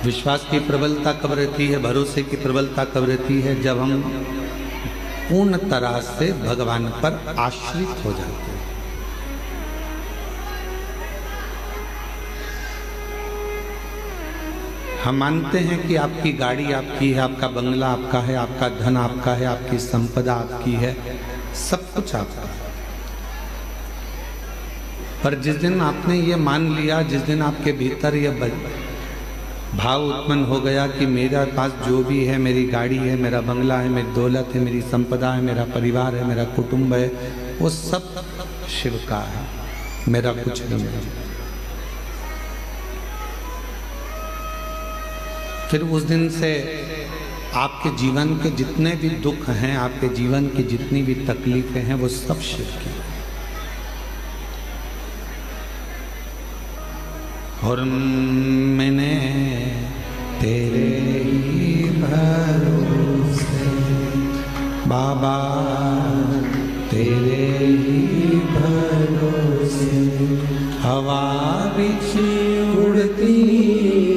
विश्वास की प्रबलता कब रहती है, भरोसे की प्रबलता कब रहती है? जब हम पूर्ण तरह से भगवान पर आश्रित हो जाते हैं। हम मानते हैं कि आपकी गाड़ी आपकी है, आपका बंगला आपका है, आपका धन आपका है, आपकी संपदा आपकी है, सब कुछ आपका है। पर जिस दिन आपने ये मान लिया, जिस दिन आपके भीतर ये भाव उत्पन्न हो गया कि मेरे पास जो भी है, मेरी गाड़ी है, मेरा बंगला है, मेरी दौलत है, मेरी संपदा है, मेरा परिवार है, मेरा कुटुंब है, वो सब शिव का है, मेरा कुछ नहीं है। फिर उस दिन से आपके जीवन के जितने भी दुख हैं, आपके जीवन की जितनी भी तकलीफें हैं, वो सब शिव की। और मैंने तेरे ही भरोसे बाबा, तेरे ही भरोसे हवा बिछ उड़ती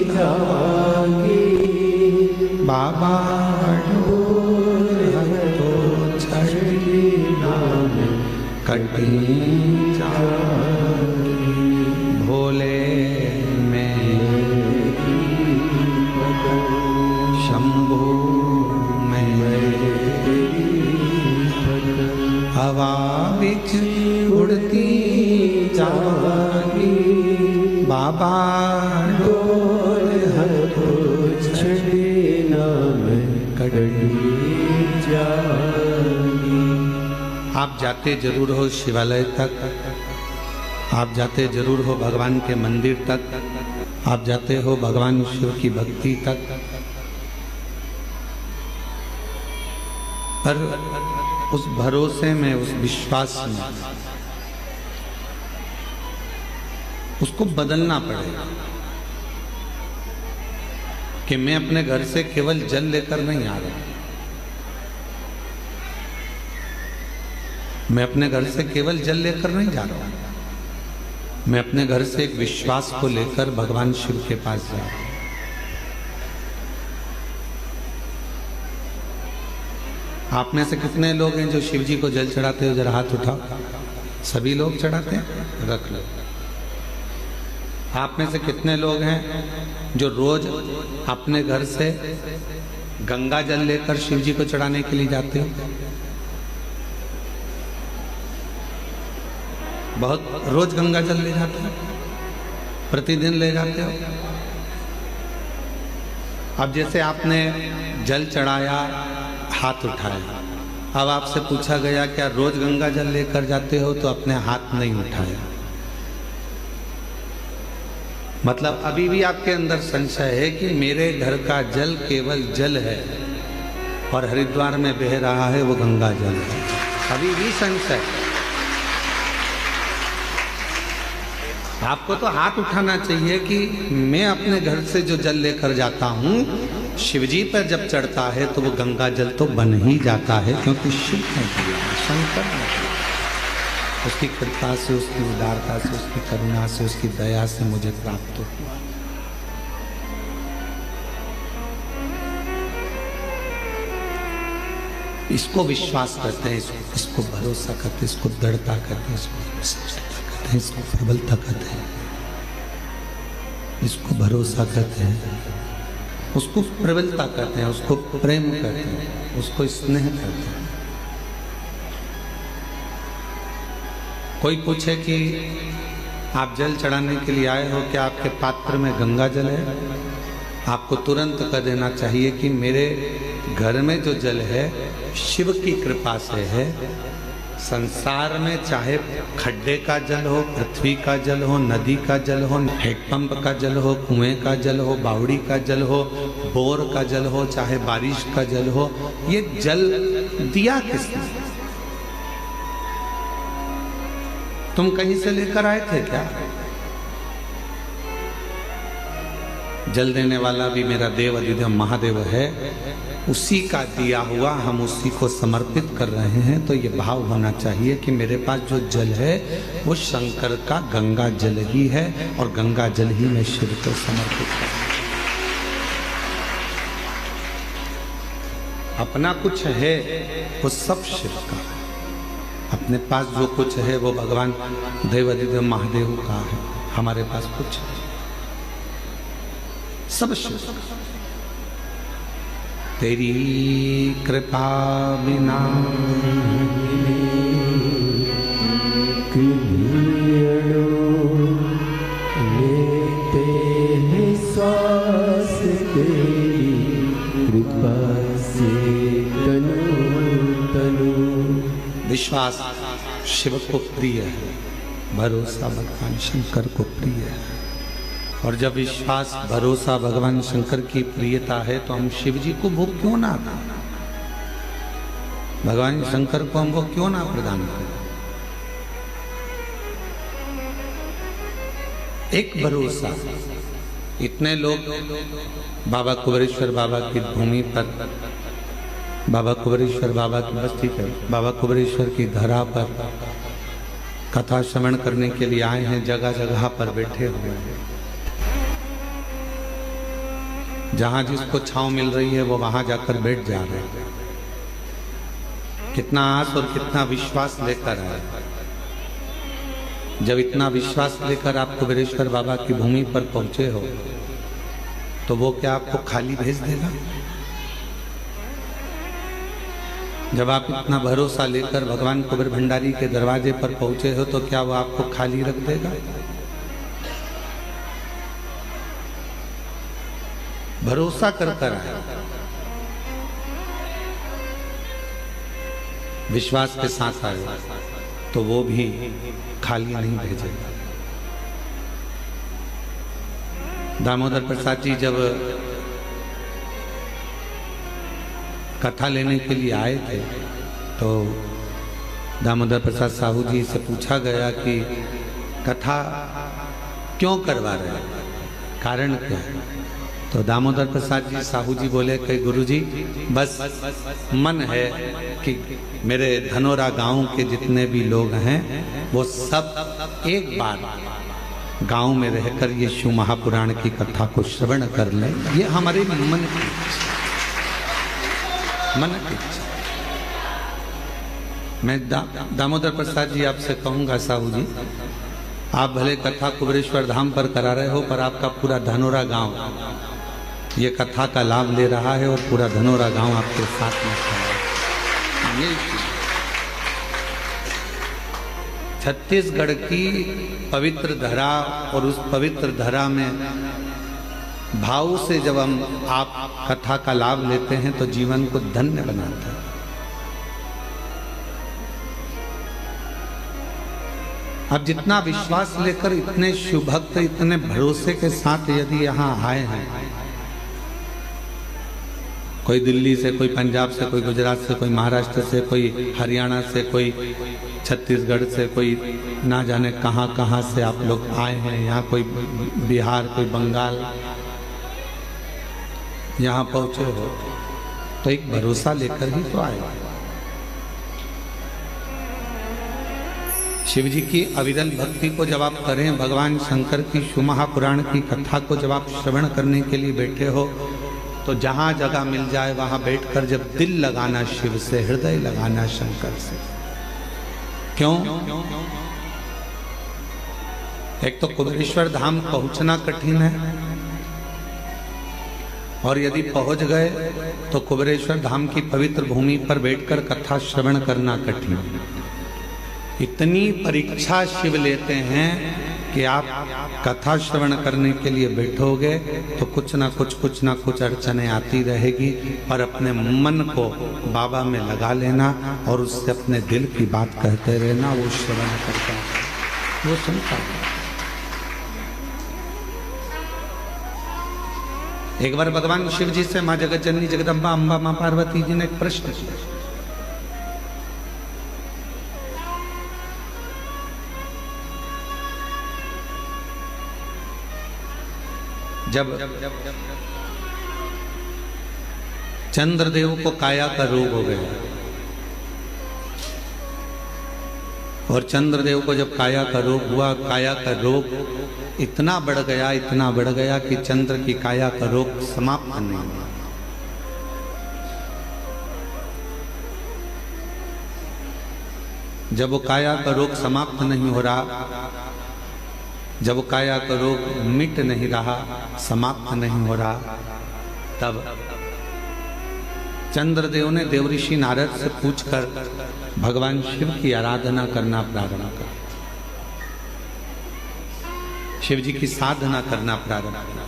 जाएगी बाबा, डोर तो छड़ी नाम कटी जाएगी भोले हवा बिच उड़ती जाएगी बाबा, डोर हथो छड़ी नाम कटी जाएगी। आप जाते जरूर हो शिवालय तक, आप जाते जरूर हो भगवान के मंदिर तक, आप जाते हो भगवान शिव की भक्ति तक, पर उस भरोसे में, उस विश्वास में उसको बदलना पड़ेगा कि मैं अपने घर से केवल जल लेकर नहीं आ रहा, मैं अपने घर से केवल जल लेकर नहीं जा रहा हूं, मैं अपने घर से एक विश्वास को लेकर भगवान शिव के पास जा रहा हूं। आप में से कितने लोग हैं जो शिव जी को जल चढ़ाते हो? जरा हाथ उठाओ। सभी लोग चढ़ाते हैं? रख लो। आप में से कितने लोग हैं जो रोज अपने घर से गंगा जल लेकर शिव जी को चढ़ाने के लिए जाते हो? बहुत रोज गंगा जल ले जाते हो, प्रतिदिन ले जाते हो। अब जैसे आपने जल चढ़ाया, हाथ उठाया, अब आपसे पूछा गया क्या रोज गंगा जल लेकर जाते हो? तो अपने हाथ नहीं उठाया। मतलब अभी भी आपके अंदर संशय है कि मेरे घर का जल केवल जल है और हरिद्वार में बह रहा है वो गंगा जल है। अभी भी संशय। आपको तो हाथ उठाना चाहिए कि मैं अपने घर से जो जल लेकर जाता हूँ, शिवजी पर जब चढ़ता है तो वो गंगा जल तो बन ही जाता है, क्योंकि शिव ने दिया, शंकर ने दिया। उसकी कृपा से, उसकी उदारता से, उसकी करुणा से, उसकी दया से मुझे प्राप्त हुआ। इसको विश्वास करते हैं, इसको भरोसा करते हैं, इसको दृढ़ता करते हैं, इसको सच्चाई कहते हैं, इसको प्रबलता कहते हैं, इसको भरोसा कहते हैं, उसको प्रबलता कहते हैं, उसको प्रेम कहते हैं, उसको स्नेह कहते हैं। कोई पूछे कि आप जल चढ़ाने के लिए आए हो, क्या आपके पात्र में गंगा जल है? आपको तुरंत कह देना चाहिए कि मेरे घर में जो जल है शिव की कृपा से है। संसार में चाहे खड्डे का जल हो, पृथ्वी का जल हो, नदी का जल हो, हैंडपंप का जल हो, कुएं का जल हो, बावड़ी का जल हो, बोर का जल हो, चाहे बारिश का जल हो, ये जल दिया किसने? तुम कहीं से लेकर आए थे क्या? जल देने वाला भी मेरा देव अधिदेव महादेव है, उसी का दिया हुआ हम उसी को समर्पित कर रहे हैं। तो ये भाव होना चाहिए कि मेरे पास जो जल है वो शंकर का गंगा जल ही है और गंगा जल ही मैं शिव को समर्पित कर रहा हूं। अपना कुछ है वो सब शिव का है। अपने पास जो कुछ है वो भगवान देवाधिदेव महादेव का है। हमारे पास कुछ है, सब शिव का। तेरी कृपा बिना लेते हैं श्वास तेरी कृपा से तनु। विश्वास शिव को प्रिय है, भरोसा भगवान शंकर को प्रिय है। और जब विश्वास भरोसा भगवान शंकर की प्रियता है तो हम शिव जी को भोग क्यों ना दें? भगवान शंकर को हम भोग क्यों ना प्रदान करें? एक भरोसा। इतने लोग बाबा कुबेरेश्वर बाबा की भूमि पर, बाबा कुबेरेश्वर बाबा की बस्ती पर, बाबा कुबेरेश्वर की धरा पर कथा श्रवण करने के लिए आए हैं। जगह जगह पर बैठे हुए हैं। जहां जिसको छांव मिल रही है वो वहां जाकर बैठ जा रहे हैं। कितना आस और कितना विश्वास लेकर आए। जब इतना विश्वास लेकर आप कुबेरेश्वर बाबा की भूमि पर पहुंचे हो तो वो क्या आपको खाली भेज देगा? जब आप इतना भरोसा लेकर भगवान कुबेर भंडारी के दरवाजे पर पहुंचे हो तो क्या वो आपको खाली रख देगा? भरोसा कर आए, विश्वास के साथ आए तो वो भी खाली नहीं भेजेगा। दामोदर प्रसाद जी जब कथा लेने के लिए आए थे तो दामोदर प्रसाद साहू जी से पूछा गया कि कथा क्यों करवा रहे हैं, कारण क्या है? तो दामोदर प्रसाद जी साहू जी बोले कि गुरुजी बस मन है कि मेरे धनोरा गांव के जितने भी लोग हैं वो सब एक बार गांव में रहकर ये शिव महापुराण की कथा को श्रवण कर लें। ये हमारे मन की इच्छा। मैं दामोदर प्रसाद जी आपसे कहूंगा साहू जी, आप भले कथा कुबेरेश्वर धाम पर करा रहे हो पर आपका पूरा धनोरा गांव ये कथा का लाभ ले रहा है और पूरा धनोरा गांव आपके साथ में खड़ा है। छत्तीसगढ़ की पवित्र धरा और उस पवित्र धरा में भाव से जब हम आप कथा का लाभ लेते हैं तो जीवन को धन्य बनाता है। अब जितना विश्वास लेकर इतने शिव भक्त इतने भरोसे के साथ यदि यहाँ आए हैं, कोई दिल्ली से, कोई पंजाब से, कोई गुजरात से, कोई महाराष्ट्र से, कोई हरियाणा से, कोई छत्तीसगढ़ से, कोई ना जाने कहाँ कहाँ से आप लोग आए हैं यहाँ, कोई बिहार, कोई बंगाल, यहाँ पहुँचे हो तो एक भरोसा लेकर ही तो आए। शिव जी की अविरल भक्ति को जब आप करें, भगवान शंकर की शिव महापुराण की कथा को जब आप श्रवण करने के लिए बैठे हो तो जहां जगह मिल जाए वहां बैठकर जब दिल लगाना शिव से, हृदय लगाना शंकर से। क्यों? एक तो कुबेरेश्वर धाम पहुंचना कठिन है और यदि पहुंच गए तो कुबेरेश्वर धाम की पवित्र भूमि पर बैठकर कथा श्रवण करना कठिन है। इतनी परीक्षा शिव लेते हैं कि आप कथा श्रवण करने के लिए बैठोगे तो कुछ ना कुछ अड़चने आती रहेगी, पर अपने मन को बाबा में लगा लेना और उससे अपने दिल की बात कहते रहना। वो श्रवण करता है, वो सुनता है। एक बार भगवान शिव जी से माँ जगत जननी जगदम्बा अम्बा माँ पार्वती जी ने एक प्रश्न किया। जब चंद्रदेव को काया का रोग हो गया और चंद्रदेव को जब काया का रोग हुआ, काया का रोग इतना बढ़ गया कि चंद्र की काया का रोग समाप्त नहीं हुआ। जब वो काया का रोग समाप्त नहीं हो रहा, जब वो काया का रोग मिट नहीं रहा, समाप्त नहीं हो रहा, तब चंद्रदेव ने देवऋषि नारद से पूछकर भगवान शिव की आराधना करना प्रारंभ कर, शिव जी की साधना करना प्रारंभ किया।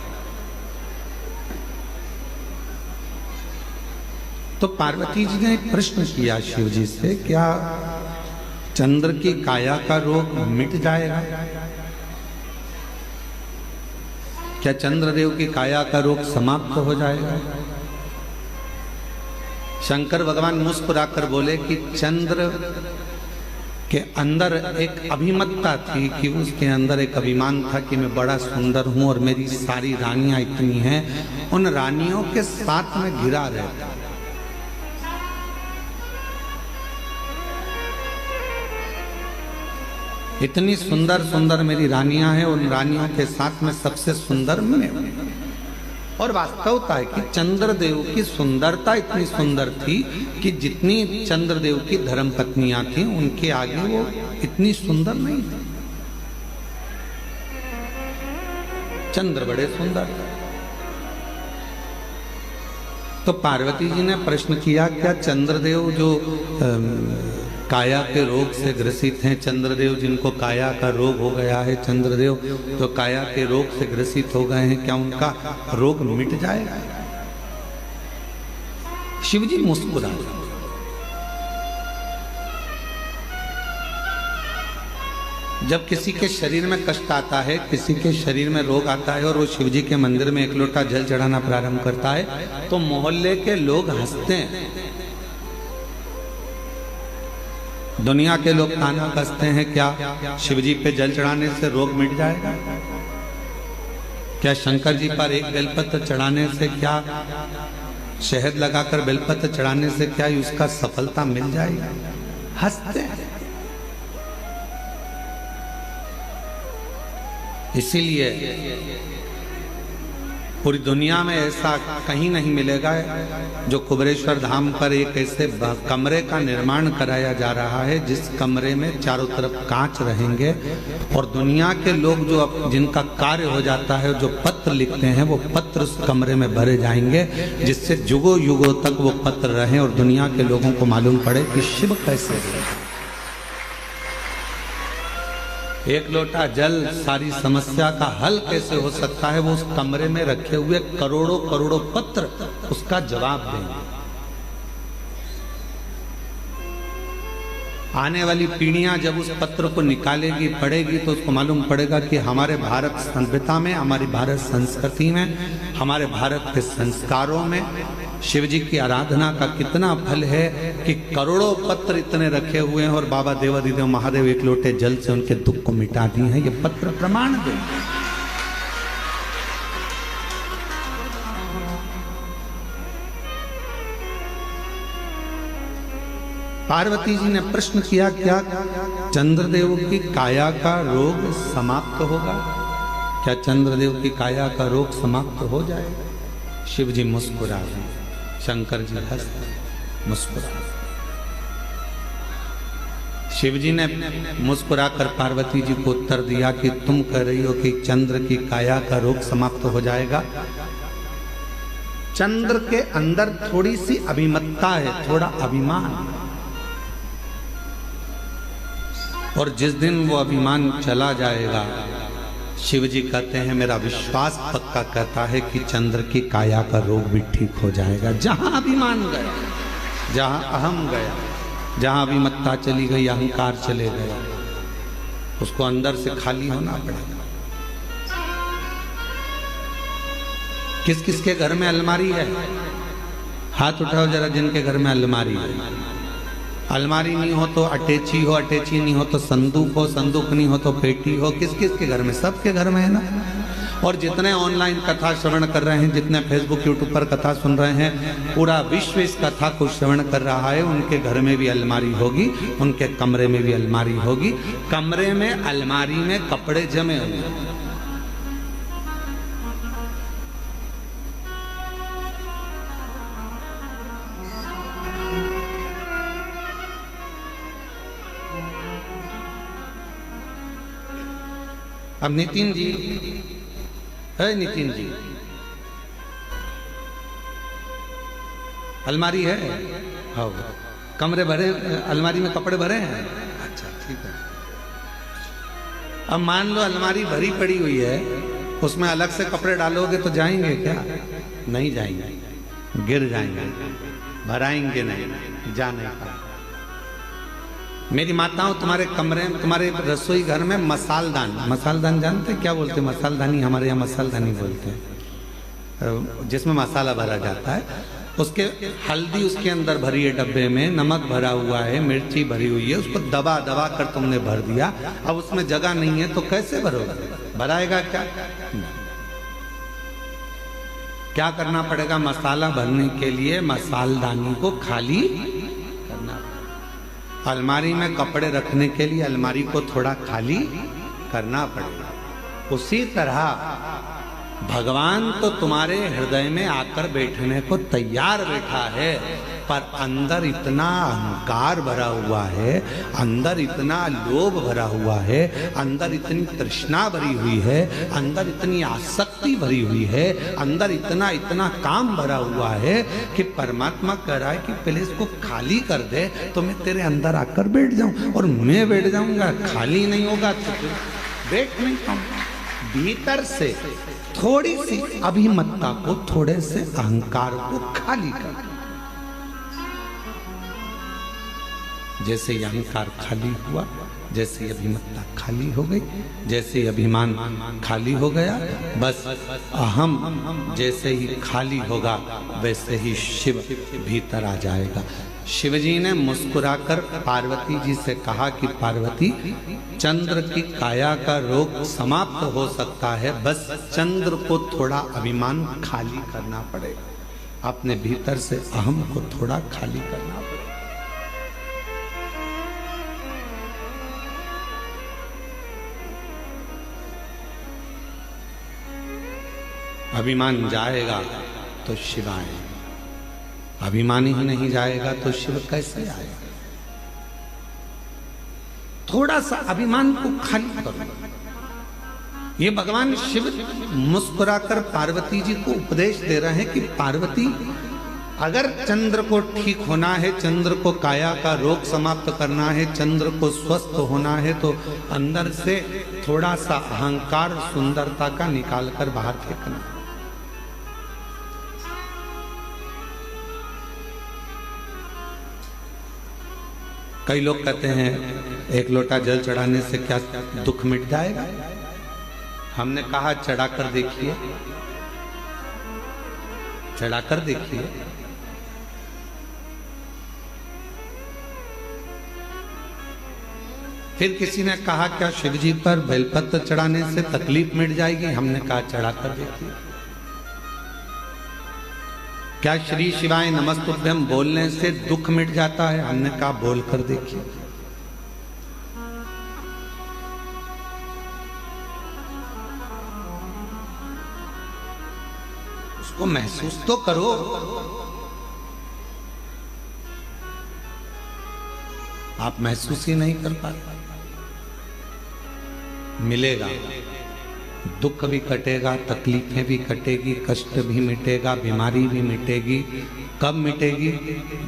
तो पार्वती जी ने एक प्रश्न किया शिव जी से, क्या चंद्र की काया का रोग मिट जाएगा? क्या चंद्रदेव की काया का रोग समाप्त हो जाएगा? शंकर भगवान मुस्कुराकर बोले कि चंद्र के अंदर एक अभिमतता थी, कि उसके अंदर एक अभिमान था कि मैं बड़ा सुंदर हूं और मेरी सारी रानियां इतनी हैं, उन रानियों के साथ में घिरा रहता। इतनी सुंदर सुंदर मेरी रानियां हैं, उन रानियों के साथ में सबसे सुंदर मैं हूं। और वास्तवता है कि चंद्रदेव की सुंदरता इतनी सुंदर थी कि जितनी चंद्रदेव की धर्म पत्नियां थी उनके आगे वो इतनी सुंदर नहीं थी। चंद्र बड़े सुंदर थे। तो पार्वती जी ने प्रश्न किया, क्या चंद्रदेव जो काया के रोग से ग्रसित हैं, चंद्रदेव जिनको काया का रोग हो गया है, चंद्रदेव तो काया के रोग से ग्रसित हो गए हैं, क्या उनका रोग मिट जाएगा? शिव जी मुस्कुराए। जब किसी के शरीर में कष्ट आता है, किसी के शरीर में रोग आता है और वो शिव जी के मंदिर में एक लोटा जल चढ़ाना प्रारंभ करता है, तो मोहल्ले के लोग हंसते हैं, दुनिया के लोग ताना कसते हैं, क्या शिव जी पे जल चढ़ाने से रोग मिट जाएगा? क्या शंकर जी पर एक बेलपत्र चढ़ाने से, क्या शहद लगाकर बेलपत्र चढ़ाने से क्या उसका सफलता मिल जाएगी? हंसते हैं। इसीलिए पूरी दुनिया में ऐसा कहीं नहीं मिलेगा जो कुबेरेश्वर धाम पर एक ऐसे कमरे का निर्माण कराया जा रहा है जिस कमरे में चारों तरफ कांच रहेंगे और दुनिया के लोग जो जिनका कार्य हो जाता है, जो पत्र लिखते हैं, वो पत्र उस कमरे में भरे जाएंगे, जिससे युगों युगों तक वो पत्र रहें और दुनिया के लोगों को मालूम पड़े कि शिव कैसे है। एक लोटा जल सारी समस्या का हल कैसे हो सकता है, वो उस कमरे में रखे हुए करोड़ों करोड़ों पत्र उसका जवाब देंगे। आने वाली पीढ़ियां जब उस पत्र को निकालेगी, पढ़ेगी, तो उसको मालूम पड़ेगा कि हमारे भारत सभ्यता में, हमारी भारत संस्कृति में, हमारे भारत के संस्कारों में शिव जी की आराधना का कितना फल है कि करोड़ों पत्र इतने रखे हुए हैं और बाबा देवाधिदेव महादेव एक लोटे जल से उनके दुख को मिटा दिए हैं। ये पत्र प्रमाण दे। पार्वती जी ने प्रश्न किया, क्या चंद्रदेव की काया का रोग समाप्त होगा? क्या चंद्रदेव की काया का रोग समाप्त हो जाएगा? शिव जी मुस्कुरा रहे, शंकर जी हंस मुस्कुरा। शिव जी ने मुस्कुराकर पार्वती जी को उत्तर दिया कि तुम कह रही हो कि चंद्र की काया का रोग समाप्त हो जाएगा। चंद्र के अंदर थोड़ी सी अभिमतता है, थोड़ा अभिमान, और जिस दिन वो अभिमान चला जाएगा, शिव जी कहते हैं, मेरा विश्वास पक्का कहता है कि चंद्र की काया का रोग भी ठीक हो जाएगा। जहां अभिमान गया, जहां अहम गया, जहां अभिमत्ता चली गई, अहंकार चले गया, उसको अंदर से खाली होना पड़ेगा। किस किस के घर में अलमारी है? हाथ उठाओ जरा जिनके घर में अलमारी है। अलमारी नहीं हो तो अटैची हो, अटैची नहीं हो तो संदूक हो, संदूक नहीं हो तो पेटी हो। किस किस के घर में? सबके घर में है ना। और जितने ऑनलाइन कथा श्रवण कर रहे हैं, जितने फेसबुक यूट्यूब पर कथा सुन रहे हैं, पूरा विश्व इस कथा को श्रवण कर रहा है। उनके घर में भी अलमारी होगी, उनके कमरे में भी अलमारी होगी। कमरे में अलमारी में कपड़े जमे हुए। अब नितिन जी, है नितिन जी, अलमारी है? हाँ, कमरे भरे, अलमारी में कपड़े भरे हैं? अच्छा ठीक है। अब मान लो अलमारी भरी पड़ी हुई है, उसमें अलग से कपड़े डालोगे तो जाएंगे क्या? नहीं जाएंगे, गिर जाएंगे, भराएंगे नहीं, जा नहीं पाएंगे। मेरी माताओं, तुम्हारे कमरे में, तुम्हारे रसोई घर में मसालदान, मसालदान जानते क्या बोलते? मसालदानी, हमारे यहाँ मसालदानी बोलते हैं, जिसमें मसाला भरा जाता है। उसके हल्दी उसके अंदर भरी है डब्बे में, नमक भरा हुआ है, मिर्ची भरी हुई है, उसको दबा दबा कर तुमने भर दिया। अब उसमें जगह नहीं है तो कैसे भरोगे? भराएगा क्या? क्या करना पड़ेगा? मसाला भरने के लिए मसालदानी को खाली करना पड़ेगा। अलमारी में कपड़े रखने के लिए अलमारी को थोड़ा खाली करना पड़ेगा। उसी तरह भगवान तो तुम्हारे हृदय में आकर बैठने को तैयार बैठा है, पर अंदर इतना अहंकार भरा हुआ है, अंदर इतना लोभ भरा हुआ है, अंदर इतनी तृष्णा भरी हुई है, अंदर इतनी आसक्ति भरी हुई है, अंदर इतना इतना काम भरा हुआ है कि परमात्मा कह रहा है कि पहले इसको खाली कर दे तो मैं तेरे अंदर आकर बैठ जाऊं। और मैं बैठ जाऊंगा, खाली नहीं होगा तो बैठ नहीं पाऊंगा। भीतर से थोड़ी सी अभिमत्ता को, थोड़े से अहंकार को खाली कर। जैसे ही अहंकार खाली हुआ, जैसे ही अभिमत्ता खाली हो गई, जैसे ही अभिमान खाली हो गया, बस अहम जैसे ही खाली होगा वैसे ही शिव भीतर आ जाएगा। शिवजी ने मुस्कुराकर पार्वती जी से कहा कि पार्वती, चंद्र की काया का रोग समाप्त हो सकता है, बस चंद्र को थोड़ा अभिमान खाली करना पड़ेगा, अपने भीतर से अहम को थोड़ा खाली करना पड़ेगा। अभिमान जाएगा तो शिव आएगा, अभिमान ही नहीं जाएगा तो शिव कैसे आएगा? थोड़ा सा अभिमान को खाली करो। ये भगवान शिव मुस्कुराकर पार्वती जी को उपदेश दे रहे हैं कि पार्वती, अगर चंद्र को ठीक होना है, चंद्र को काया का रोग समाप्त करना है, चंद्र को स्वस्थ होना है, तो अंदर से थोड़ा सा अहंकार, सुंदरता का निकाल कर बाहर फेंकना। कई लोग कहते हैं एक लोटा जल चढ़ाने से क्या दुख मिट जाएगा? हमने कहा चढ़ाकर देखिए, चढ़ाकर देखिए। फिर किसी ने कहा क्या शिवजी पर बेलपत्र चढ़ाने से तकलीफ मिट जाएगी? हमने कहा चढ़ाकर देखिए। क्या श्री शिवाय नमस्तुभ्यम बोलने से दुख मिट जाता है? हमने कहा बोलकर देखिए। उसको महसूस तो करो। आप महसूस ही नहीं कर पाते। मिलेगा, दुख भी कटेगा, तकलीफें भी कटेगी, कष्ट भी मिटेगा, बीमारी भी मिटेगी। कब मिटेगी?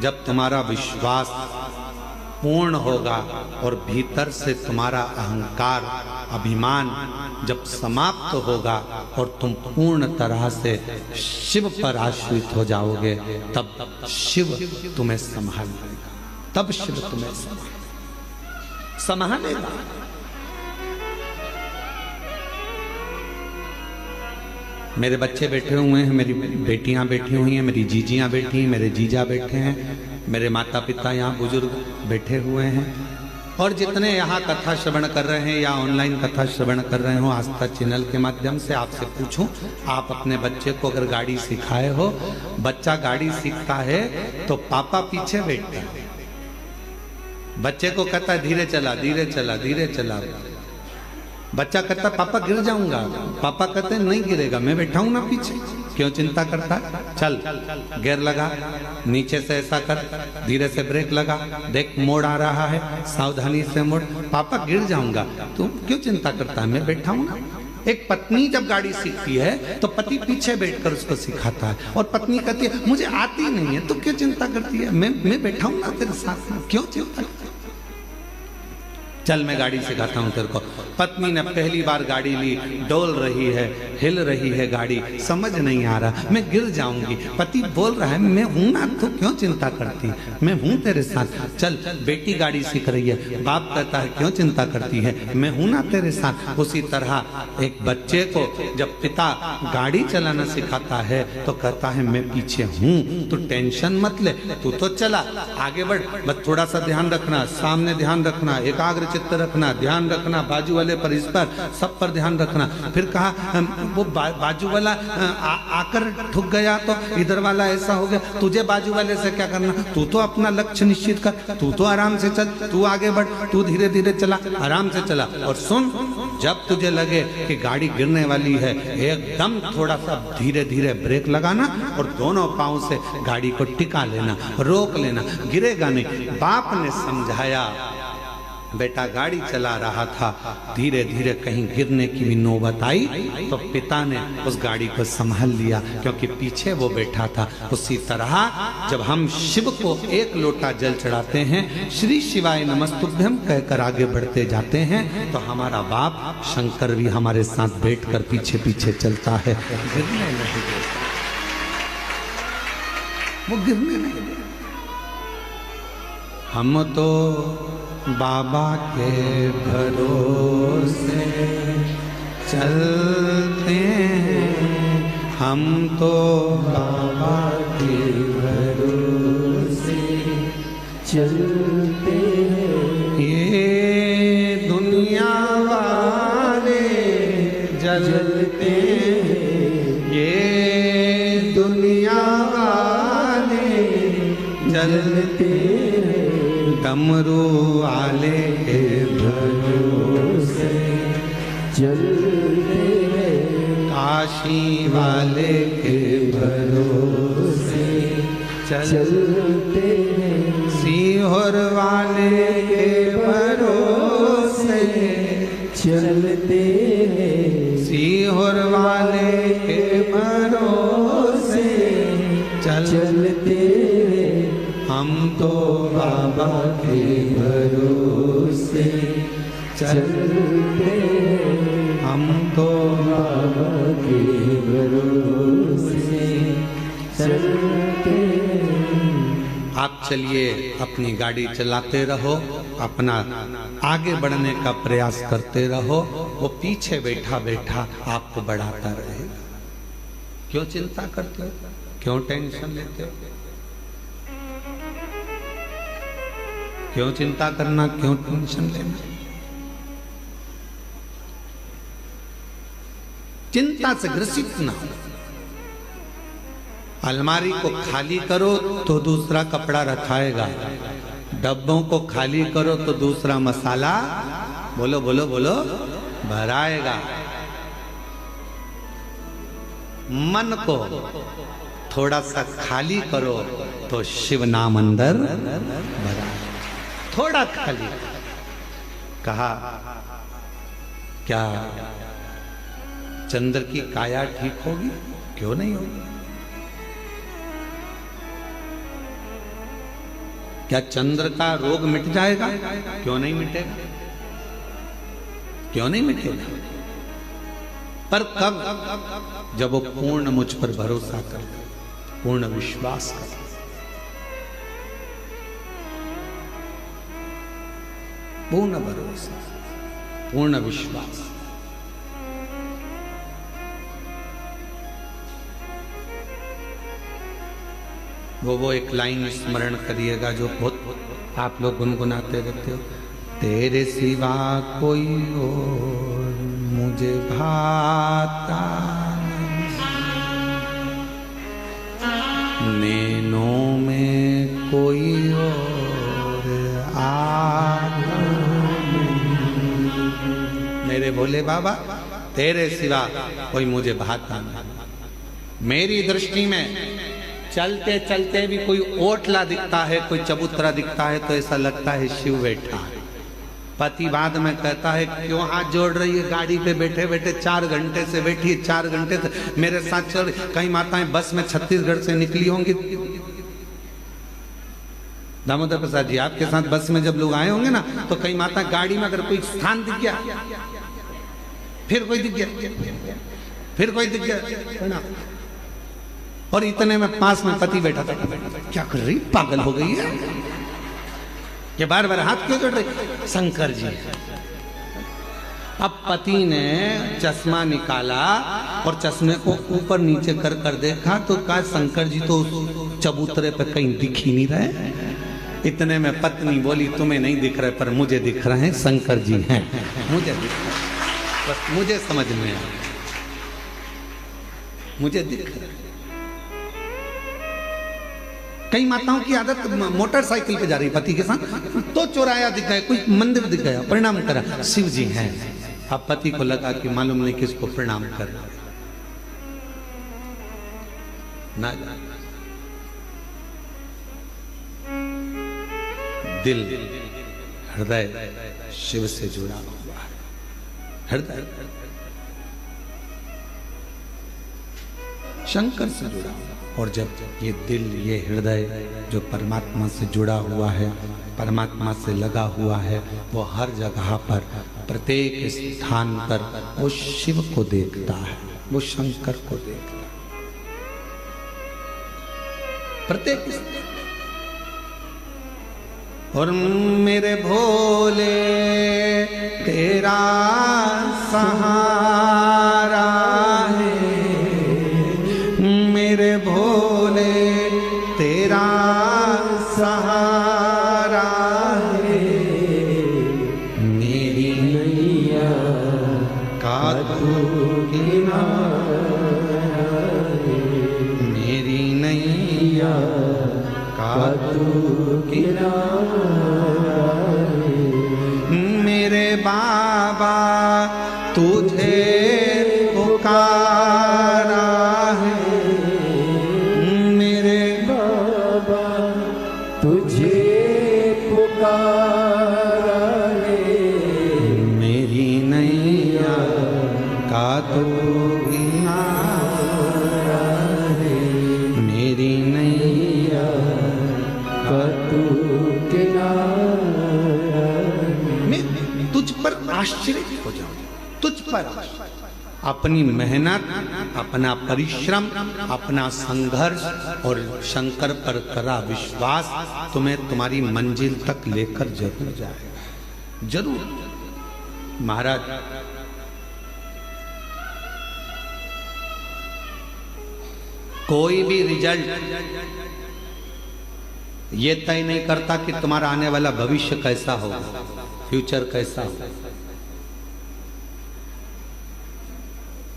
जब तुम्हारा विश्वास पूर्ण होगा और भीतर से तुम्हारा अहंकार, अभिमान जब समाप्त होगा और तुम पूर्ण तरह से शिव पर आश्रित हो जाओगे, तब शिव तुम्हें संभाल लेगा, तब शिव तुम्हें संभालेगा। मेरे बच्चे बैठे हुए हैं, मेरी बेटियां बैठी हुई हैं, मेरी जीजियां बैठी हैं, मेरे जीजा बैठे हैं, मेरे माता पिता यहाँ बुजुर्ग बैठे हुए हैं, और जितने यहाँ कथा श्रवण कर रहे हैं या ऑनलाइन कथा श्रवण कर रहे हो आस्था चैनल के माध्यम से, आपसे पूछूं, आप अपने बच्चे को अगर गाड़ी सिखाए हो, बच्चा गाड़ी सीखता है तो पापा पीछे बैठता है, बच्चे को कहता है धीरे चला, धीरे चला, धीरे चला। बच्चा कहता पापा गिर जाऊंगा, पापा कहते हैं नहीं गिरेगा, मैं बैठा हूं ना पीछे, क्यों चिंता करता है? चल गियर लगा, नीचे से ऐसा कर, धीरे से ब्रेक लगा, देख मोड़ आ रहा है, सावधानी से मोड़। पापा गिर जाऊंगा। तू क्यों चिंता करता है, मैं बैठा हूं ना। एक पत्नी जब गाड़ी सीखती है तो पति पीछे बैठकर उसको सिखाता है, और पत्नी कहती है मुझे आती नहीं है, तो क्यों चिंता करती है, मैं बैठा हूं ना तेरे साथ में, क्यों चिंता करती है? चल मैं गाड़ी सिखाता हूं तेरे को। पत्नी ने पहली बार गाड़ी ली, डोल रही है, हिल रही है गाड़ी, समझ नहीं आ रहा, मैं गिर जाऊंगी। पति बोल रहा है मैं हूं ना, तो क्यों चिंता करती, मैं हूं तेरे साथ। चल बेटी गाड़ी सीख रही है, बाप कहता है क्यों चिंता करती है, मैं हूं ना तेरे साथ। उसी तरह एक बच्चे को जब पिता गाड़ी चलाना सिखाता है तो कहता है मैं पीछे हूं, तू टेंशन मत ले, तू तो चला, आगे बढ़, बस थोड़ा सा ध्यान रखना, सामने ध्यान रखना, एकाग्र चित्त रखना, ध्यान रखना बाजू वाले पर, इस पर, सब पर ध्यान रखना। फिर कहा वो बाजू वाला आकर ठुक गया तो इधर वाला ऐसा हो गया, तुझे बाजू वाले से क्या करना, तू तो अपना लक्ष्य निश्चित कर, तू तो आराम से चल, तू आगे बढ़, तू धीरे धीरे चला, आराम से चला। और सुन, जब तुझे लगे कि गाड़ी गिरने वाली है, एकदम थोड़ा सा धीरे धीरे ब्रेक लगाना और दोनों पांव से गाड़ी को टिका लेना, रोक लेना, गिरेगा नहीं। बाप ने समझाया, बेटा गाड़ी चला रहा था, धीरे धीरे कहीं गिरने की भी नौबत आई तो पिता ने उस गाड़ी को संभाल लिया, क्योंकि पीछे वो बैठा था। उसी तरह जब हम शिव को एक लोटा जल चढ़ाते हैं, श्री शिवाय नमस्तुभ्यम कहकर आगे बढ़ते जाते हैं, तो हमारा बाप शंकर भी हमारे साथ बैठकर पीछे पीछे चलता है। गिरने नहीं देता, वो गिरने नहीं देता। हम तो बाबा के भरोसे चलते हैं, हम तो बाबा के भरोसे चलते हैं। ये दुनिया वाले जलते हैं, ये दुनिया वाले जलते हैं, डमरू वाले के भरोसे चलते हैं, काशी वाले के भरोसे चलते हैं, सीहोर वाले के भरोसे चलते हैं, सीहोर वाले के भरोसे चलते हैं। हम तो बाबा के भरोसे चलते हैं, हम तो बाबा के भरोसे चलते हैं। आप चलिए अपनी गाड़ी चलाते रहो, अपना आगे बढ़ने का प्रयास करते रहो, वो पीछे बैठा बैठा आपको बढ़ाता रहेगा। क्यों चिंता करते हो, क्यों टेंशन लेते हो, क्यों चिंता करना, क्यों टेंशन लेना? चिंता से ग्रसित ना हो। अलमारी को खाली करो तो दूसरा कपड़ा रखाएगा, डब्बों को खाली करो तो दूसरा मसाला, बोलो बोलो बोलो, भराएगा। मन को थोड़ा सा खाली करो तो शिव नाम अंदर भरा। थोड़ा खाली कहा, क्या चंद्र की काया ठीक होगी? क्यों नहीं होगी? क्या चंद्र का रोग मिट जाएगा? क्यों नहीं मिटेगा? क्यों नहीं मिटेगा? पर कब? जब वो पूर्ण मुझ पर भरोसा कर, पूर्ण विश्वास कर। पूर्ण भरोसा, पूर्ण विश्वास। वो एक लाइन स्मरण करिएगा जो बहुत आप लोग गुनगुनाते रहते हो। तेरे सिवा कोई और मुझे भाता नैनों में कोई और आता। मेरे भोले बाबा, तेरे सिवा कोई मुझे भाता नहीं। मेरी दृष्टि में चलते चलते भी कोई ओटला दिखता है, कोई चबूतरा दिखता है तो ऐसा लगता है शिव बैठा है। पति बाद में कहता है क्यों हाथ जोड़ रही है, गाड़ी पे बैठे बैठे 4 घंटे से बैठी है, 4 घंटे से मेरे साथ चल। कई माताएं बस में छत्तीसगढ़ से निकली होंगी, दामोदर प्रसाद जी आपके साथ बस में जब लोग आए होंगे ना, तो कई माता गाड़ी में अगर कोई स्थान दिख गया, फिर कोई दिख गया, फिर कोई दिख गया, और इतने में पास में पति बैठा था। क्या कर रही, पागल हो गई है, ये बार बार हाथ क्यों जोड़ रही? शंकर जी। अब पति ने चश्मा निकाला और चश्मे को ऊपर नीचे कर कर देखा तो कहा शंकर जी तो चबूतरे पे कहीं दिख ही नहीं रहे। इतने में पत्नी बोली तुम्हें नहीं दिख रहे पर मुझे दिख रहे हैं, शंकर जी हैं, मुझे दिख रहे, बस मुझे समझ में आया, मुझे दिख रहे। कई माताओं की आदत मोटरसाइकिल पे जा रही पति के साथ, तो चौराया दिख गया, कोई मंदिर दिख गया, प्रणाम करा, शिव जी हैं। अब पति को लगा कि मालूम नहीं किसको प्रणाम करना ना। दिल हृदय शिव से जुड़ा हुआ है, हृदय शंकर से जुड़ा हुआ। और जब ये दिल, ये हृदय जो परमात्मा से जुड़ा हुआ है, परमात्मा से लगा हुआ है, वो हर जगह पर, प्रत्येक स्थान पर वो शिव को देखता है, वो शंकर को देखता है, प्रत्येक। और मेरे भोले तेरा सहारा है, मेरे भोले तेरा सहारा है, मेरी नैया का तू किनारा है, मेरी नैया का तू किनारा है, मेरे बाबा तुझे पुकारा है, मेरे बाबा तुझे पुकारा है, मेरी नैया का तू किनारा है, मेरी नैया का तू किनारा है। मैं तुझ पर आश्चर्य हो जाऊं, तुझ पर अपनी मेहनत, अपना परिश्रम, अपना संघर्ष और शंकर पर करा विश्वास तुम्हें तुम्हारी मंजिल तक लेकर जरूर जाएगा, जरूर। महाराज कोई भी रिजल्ट ये तय नहीं करता कि तुम्हारा आने वाला भविष्य कैसा होगा, फ्यूचर कैसा होगा।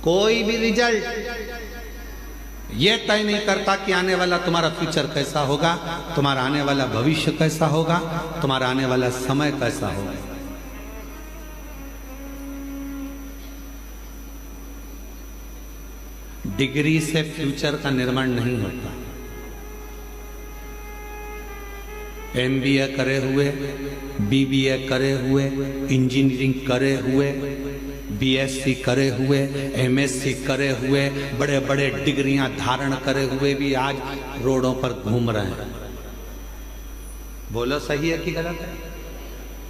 कोई भी रिजल्ट ये तय नहीं करता कि आने वाला तुम्हारा फ्यूचर कैसा होगा, तुम्हारा आने वाला भविष्य कैसा होगा, तुम्हारा आने वाला समय कैसा होगा। डिग्री से फ्यूचर का निर्माण नहीं होता। MBA करे हुए, BBA करे हुए, इंजीनियरिंग करे हुए, BSc करे हुए, MSc करे हुए, बड़े बड़े डिग्रियां धारण करे हुए भी आज रोडों पर घूम रहे हैं। बोलो सही है कि गलत है?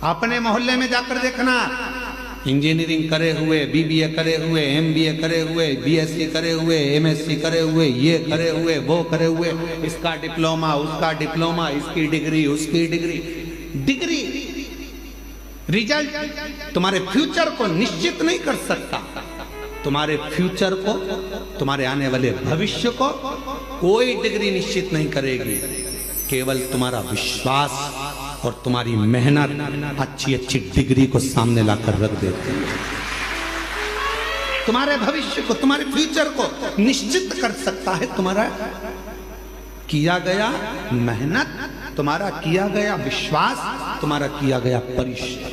अपने मोहल्ले में जाकर देखना, इंजीनियरिंग करे हुए, BBA करे हुए, MBA करे हुए, BSc करे हुए, MSc करे हुए, ये करे हुए, वो करे हुए, इसका डिप्लोमा, उसका डिप्लोमा, इसकी डिग्री, उसकी डिग्री। डिग्री रिजल्ट तुम्हारे फ्यूचर को निश्चित नहीं कर सकता। तुम्हारे फ्यूचर को, तुम्हारे आने वाले भविष्य को कोई डिग्री निश्चित नहीं करेगी। केवल तुम्हारा विश्वास और तुम्हारी मेहनत अच्छी अच्छी डिग्री को सामने लाकर रख देती है। तुम्हारे भविष्य को, तुम्हारे फ्यूचर को निश्चित कर सकता है तुम्हारा किया गया मेहनत, तुम्हारा किया गया विश्वास, तुम्हारा किया गया परिश्रम।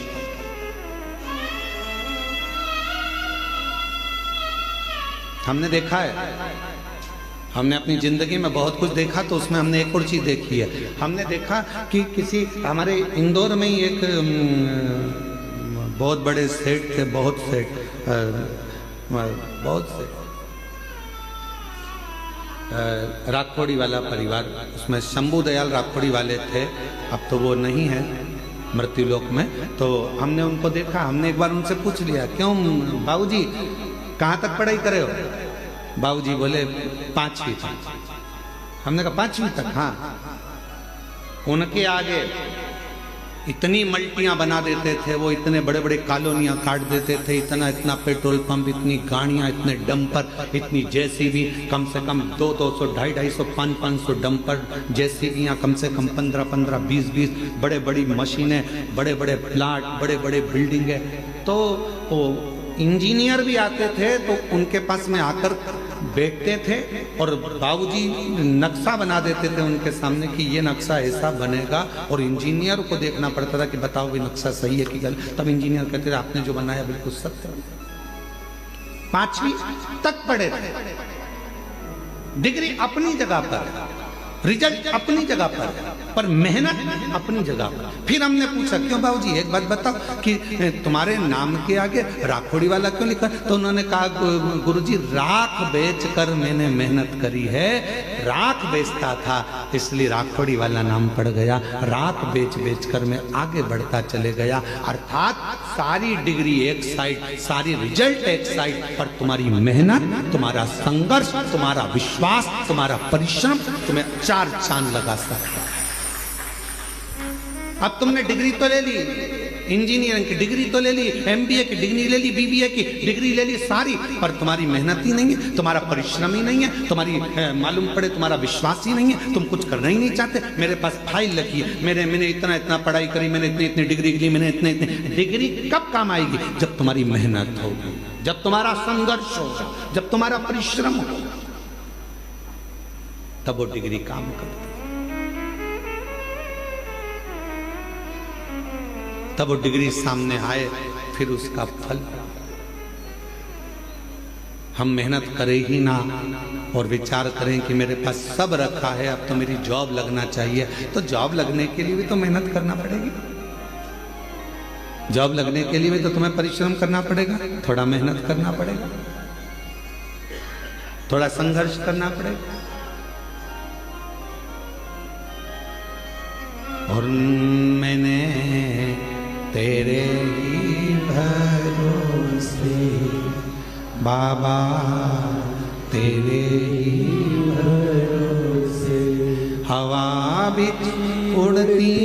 हमने देखा है हमने अपनी ज़िंदगी में बहुत कुछ देखा, तो उसमें हमने एक और चीज़ देखी है। हमने देखा कि किसी हमारे इंदौर में ही एक बहुत बड़े सेठ थे, बहुत से राखोड़ी वाला परिवार, उसमें शंभू दयाल राखोड़ी वाले थे। अब तो वो नहीं है मृत्युलोक में। तो हमने उनको देखा, हमने एक बार उनसे पूछ लिया, क्यों बाबूजी कहाँ तक पढ़ाई करे हो? बाबूजी बोले 5वीं तक। हमने कहा 5वीं तक? हाँ। उनके आगे इतनी मल्टियां बना देते थे वो, इतने बड़े बड़े कॉलोनियां काट देते थे, इतना पेट्रोल पंप, इतनी गाड़ियां, इतने डंपर, इतनी जेसीबी, कम से कम 200, 250, 500 डंपर, जेसीबियां कम से कम 15, 20 बड़े बड़ी मशीनें, बड़े बड़े प्लाट, बड़े बड़े बिल्डिंगें। तो वो इंजीनियर भी आते थे तो उनके पास में आकर बैठते थे और बाबूजी नक्शा बना देते थे उनके सामने कि ये नक्शा ऐसा बनेगा, और इंजीनियर को देखना पड़ता था कि बताओ ये नक्शा सही है कि गलत। तब इंजीनियर कहते थे आपने जो बनाया बिल्कुल सत्य। 5वीं तक पढ़े थे, डिग्री अपनी जगह पर, रिजल्ट अपनी जगह पर मेहनत अपनी जगह पर। फिर हमने पूछा, क्यों बाबूजी एक बात बताओ कि तुम्हारे नाम के आगे राखोड़ी वाला क्यों लिखा? तो उन्होंने कहा, गुरुजी राख बेचकर मैंने मेहनत करी है, राख बेचता था इसलिए राखोड़ी वाला नाम पड़ गया। राख बेच कर मैं आगे बढ़ता चले गया। अर्थात सारी डिग्री एक साइड, सारी रिजल्ट एक साइड, पर तुम्हारी मेहनत, तुम्हारा संघर्ष, तुम्हारा विश्वास, तुम्हारा परिश्रम तुम्हें 4 चांद लगा सकता है। अब तुमने डिग्री तो ले ली, इंजीनियरिंग की डिग्री तो ले ली, एमबीए की डिग्री ले ली, बीबीए की डिग्री ले ली सारी, पर तुम्हारी मेहनत ही नहीं है, तुम्हारा परिश्रम ही नहीं है, तुम्हारी मालूम पड़े तुम्हारा विश्वास ही नहीं है, तुम कुछ करना ही नहीं चाहते। मेरे पास फाइल लगी है, मैंने इतना पढ़ाई करी, मैंने इतनी डिग्री ली, मैंने इतने डिग्री कब काम आएगी? जब तुम्हारी मेहनत होगी, जब तुम्हारा संघर्ष होगा, जब तुम्हारा परिश्रम होगा, तब वो डिग्री काम करती, तब वो डिग्री सामने आए, फिर उसका फल। हम मेहनत करें ही ना और विचार करें कि मेरे पास सब रखा है, अब तो मेरी जॉब लगना चाहिए। तो जॉब लगने के लिए भी तो मेहनत करना पड़ेगी, जॉब लगने के लिए भी तो तुम्हें परिश्रम करना पड़ेगा, थोड़ा मेहनत करना पड़ेगा, थोड़ा संघर्ष करना पड़ेगा। और मैंने तेरे ही भरोसे बाबा, तेरे ही भरोसे हवा बिच उड़ती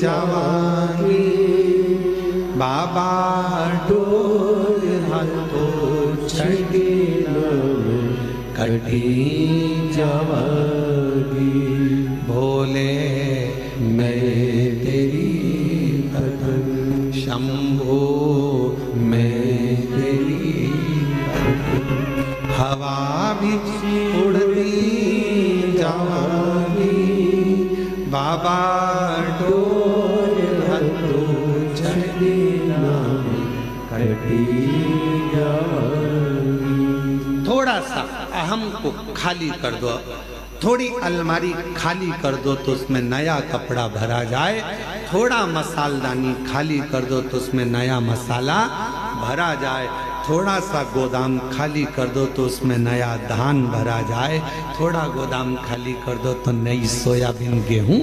जावांगी बाबा, डोर हाथों छड़ी कटी जावांगी। भोले मैं तेरी भक्ति, शंभो मैं तेरी भक्ति, हवा बिच उड़ती जावांगी बाबा, डोर हाथों छड़ी कटी जावांगी। थोड़ा सा अहम को खाली कर दो, थोड़ी अलमारी खाली कर दो तो उसमें नया कपड़ा भरा जाए, थोड़ा मसालदानी खाली कर दो तो उसमें नया मसाला भरा जाए, थोड़ा सा गोदाम खाली कर दो तो उसमें नया धान भरा जाए, थोड़ा गोदाम खाली कर दो तो नई सोयाबीन गेहूं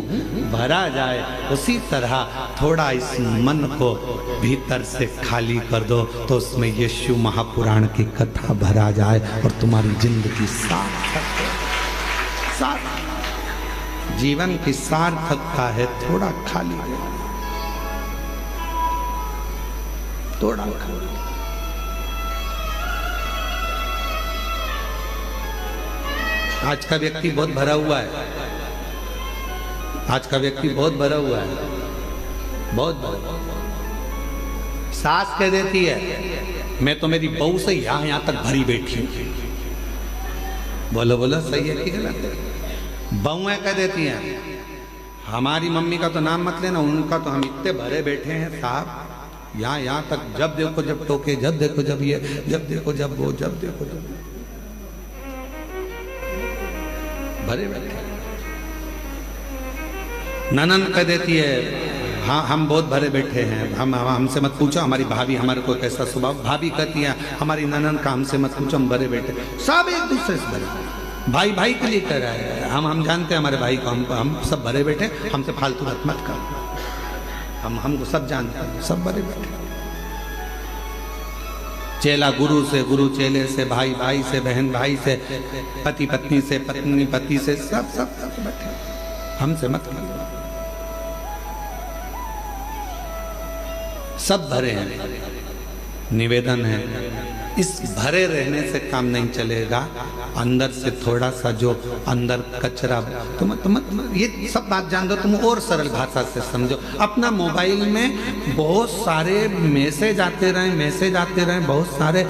भरा जाए। उसी तरह थोड़ा इस मन को भीतर से खाली कर दो तो उसमें यीशु महापुराण की कथा भरा जाए और तुम्हारी जिंदगी सार्थक जीवन की सार्थकता है। थोड़ा खाली, थोड़ा खाली। आज का व्यक्ति बहुत भरा हुआ है, आज का व्यक्ति बहुत भरा हुआ है, बहुत भरा। सास कह देती है मैं तो मेरी बहू से यहां तक भरी बैठी हूं। बोलो बोलो, सही है कि गलत है? बहुएं कह देती हैं हमारी मम्मी का तो नाम मत लेना, उनका तो हम इतने भरे बैठे हैं साहब, यहाँ तक जब देखो जब टोके, जब देखो जब ये, जब देखो जब वो, जब देखो जब। भरे बैठे। ननन कह देती है हाँ हम बहुत भरे बैठे हैं, हमसे मत पूछो, हमारी भाभी हमारे को कैसा स्वभाव। भाभी कहती है हमारी ननन का हमसे मत पूछो, हम भरे बैठे। सब एक दूसरे से भरे, भाई भाई के लिए कह रहा है। हम जानते हैं हमारे भाई को, हम सब भरे बैठे, हमसे फालतू बात मत करो, हमको सब जानते हैं, सब भरे बैठे। चेला गुरु से, गुरु चेले से, भाई भाई से, बहन भाई से, पति पत्नी से, पत्नी पति से, सब सब सब बैठे, हमसे मत करो। सब भरे हैं। निवेदन है इस भरे रहने से काम नहीं चलेगा, अंदर से थोड़ा सा जो अंदर कचरा, तुम ये सब बात जान दो, तुम और सरल भाषा से समझो। अपना मोबाइल में बहुत सारे मैसेज आते रहे, बहुत सारे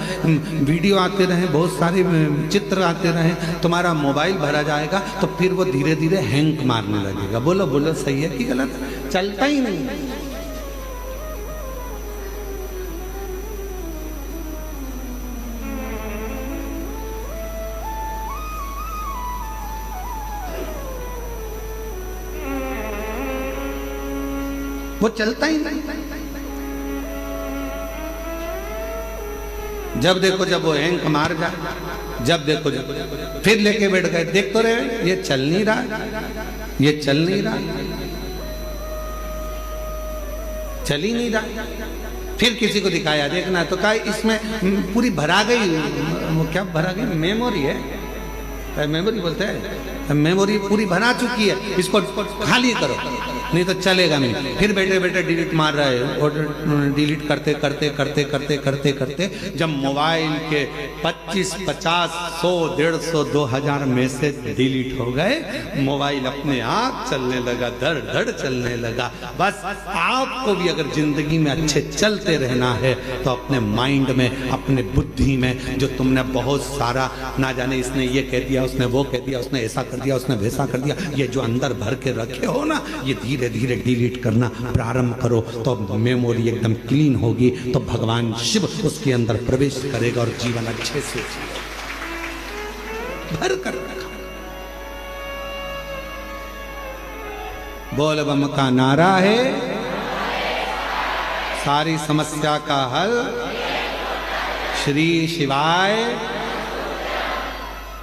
वीडियो आते रहे, बहुत सारे चित्र आते रहे, तुम्हारा मोबाइल भरा जाएगा तो फिर वो धीरे धीरे हैंग मारने लगेगा। बोलो बोलो सही है कि गलत? चलता ही नहीं। वो चलता ही नहीं। जब देखो जब वो हैंग मार जा, जब देखो जब फिर लेके बैठ गए, देख तो रहे ये चल नहीं रहा, ये चल नहीं रहा, चल ही नहीं रहा। फिर किसी को दिखाया देखना तो कहा इसमें पूरी भरा गई, वो क्या भरा गई? मेमोरी है, मेमोरी बोलते हैं, मेमोरी पूरी भरा चुकी है, इसको खाली करो नहीं तो चलेगा नहीं। फिर बैठे बैठे डिलीट मार रहा है, और डिलीट करते करते करते करते करते करते जब मोबाइल के 25, 50, 100, 150, 2000 मैसेज डिलीट हो गए, मोबाइल अपने आप चलने लगा, धड़ धड़ चलने लगा। बस आपको भी अगर जिंदगी में अच्छे चलते रहना है तो अपने माइंड में, अपने बुद्धि में जो तुमने बहुत सारा ना जाने इसने ये कह दिया, उसने वो कह दिया, उसने ऐसा कर दिया, उसने वैसा कर दिया, ये जो अंदर भर के रखे हो ना, ये धीरे धीरे डिलीट करना प्रारंभ करो तो मेमोरी एकदम क्लीन होगी, तो भगवान शिव उसके अंदर प्रवेश करेगा और जीवन अच्छे से भर कर रखा। बोल बम का नारा है, सारी समस्या का हल श्री शिवाय।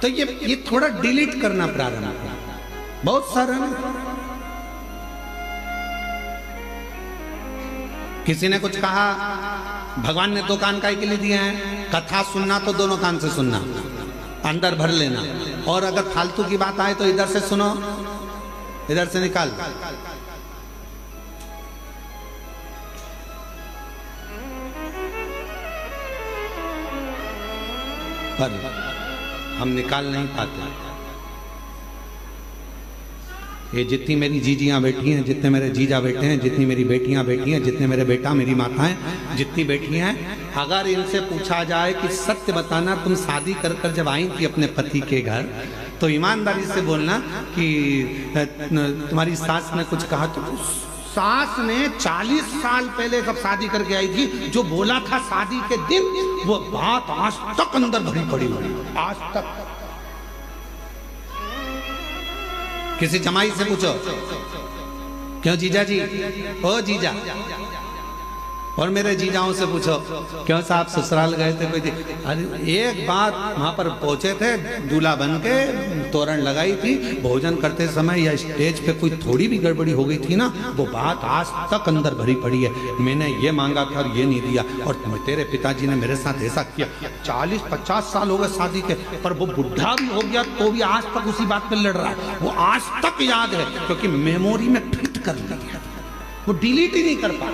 तो ये थोड़ा डिलीट करना प्रारंभ करो, बहुत सारा नहीं। किसी ने कुछ कहा, भगवान ने 2 कान काहे के लिए दिए हैं? कथा सुनना तो दोनों कान से सुनना, अंदर भर लेना, और अगर फालतू की बात आए तो इधर से सुनो, इधर से निकाल। पर हम निकाल नहीं पाते। ये जितनी मेरी जीजियां बैठी हैं, जितने मेरे जीजा बैठे हैं, जितनी मेरी बेटियां बैठी हैं, जितने मेरे बेटा मेरी माताएं जितनी बैठी हैं, अगर इनसे पूछा जाए कि सत्य बताना, तुम शादी कर कर जब आई थी अपने पति के घर, तो ईमानदारी से बोलना कि तुम्हारी सास ने कुछ कहा, तो सास ने 40 साल पहले जब शादी करके आई थी जो बोला था शादी के दिन, वो बात आज तक अंदर भरी पड़ी हुई, आज तक। किसी जमाई से पूछो, क्यों जीजा जी, ओ जीजा, और मेरे जीजाओं से पूछो क्यों साहब ससुराल गए थे कोई? अरे एक बात, वहां पर पहुंचे थे, दूल्हा बन के तोरण लगाई थी, भोजन करते समय या स्टेज पे कोई थोड़ी भी गड़बड़ी हो गई थी ना, वो बात आज तक अंदर भरी पड़ी है। मैंने ये मांगा था और ये नहीं दिया, और तेरे पिताजी ने मेरे साथ ऐसा किया। 40-50 साल हो गए शादी के, पर वो बुढ़ा भी हो गया तो भी आज तक उसी बात पे लड़ रहा है। वो आज तक याद है क्योंकि मेमोरी में फिट कर लिया, वो डिलीट ही नहीं कर पा।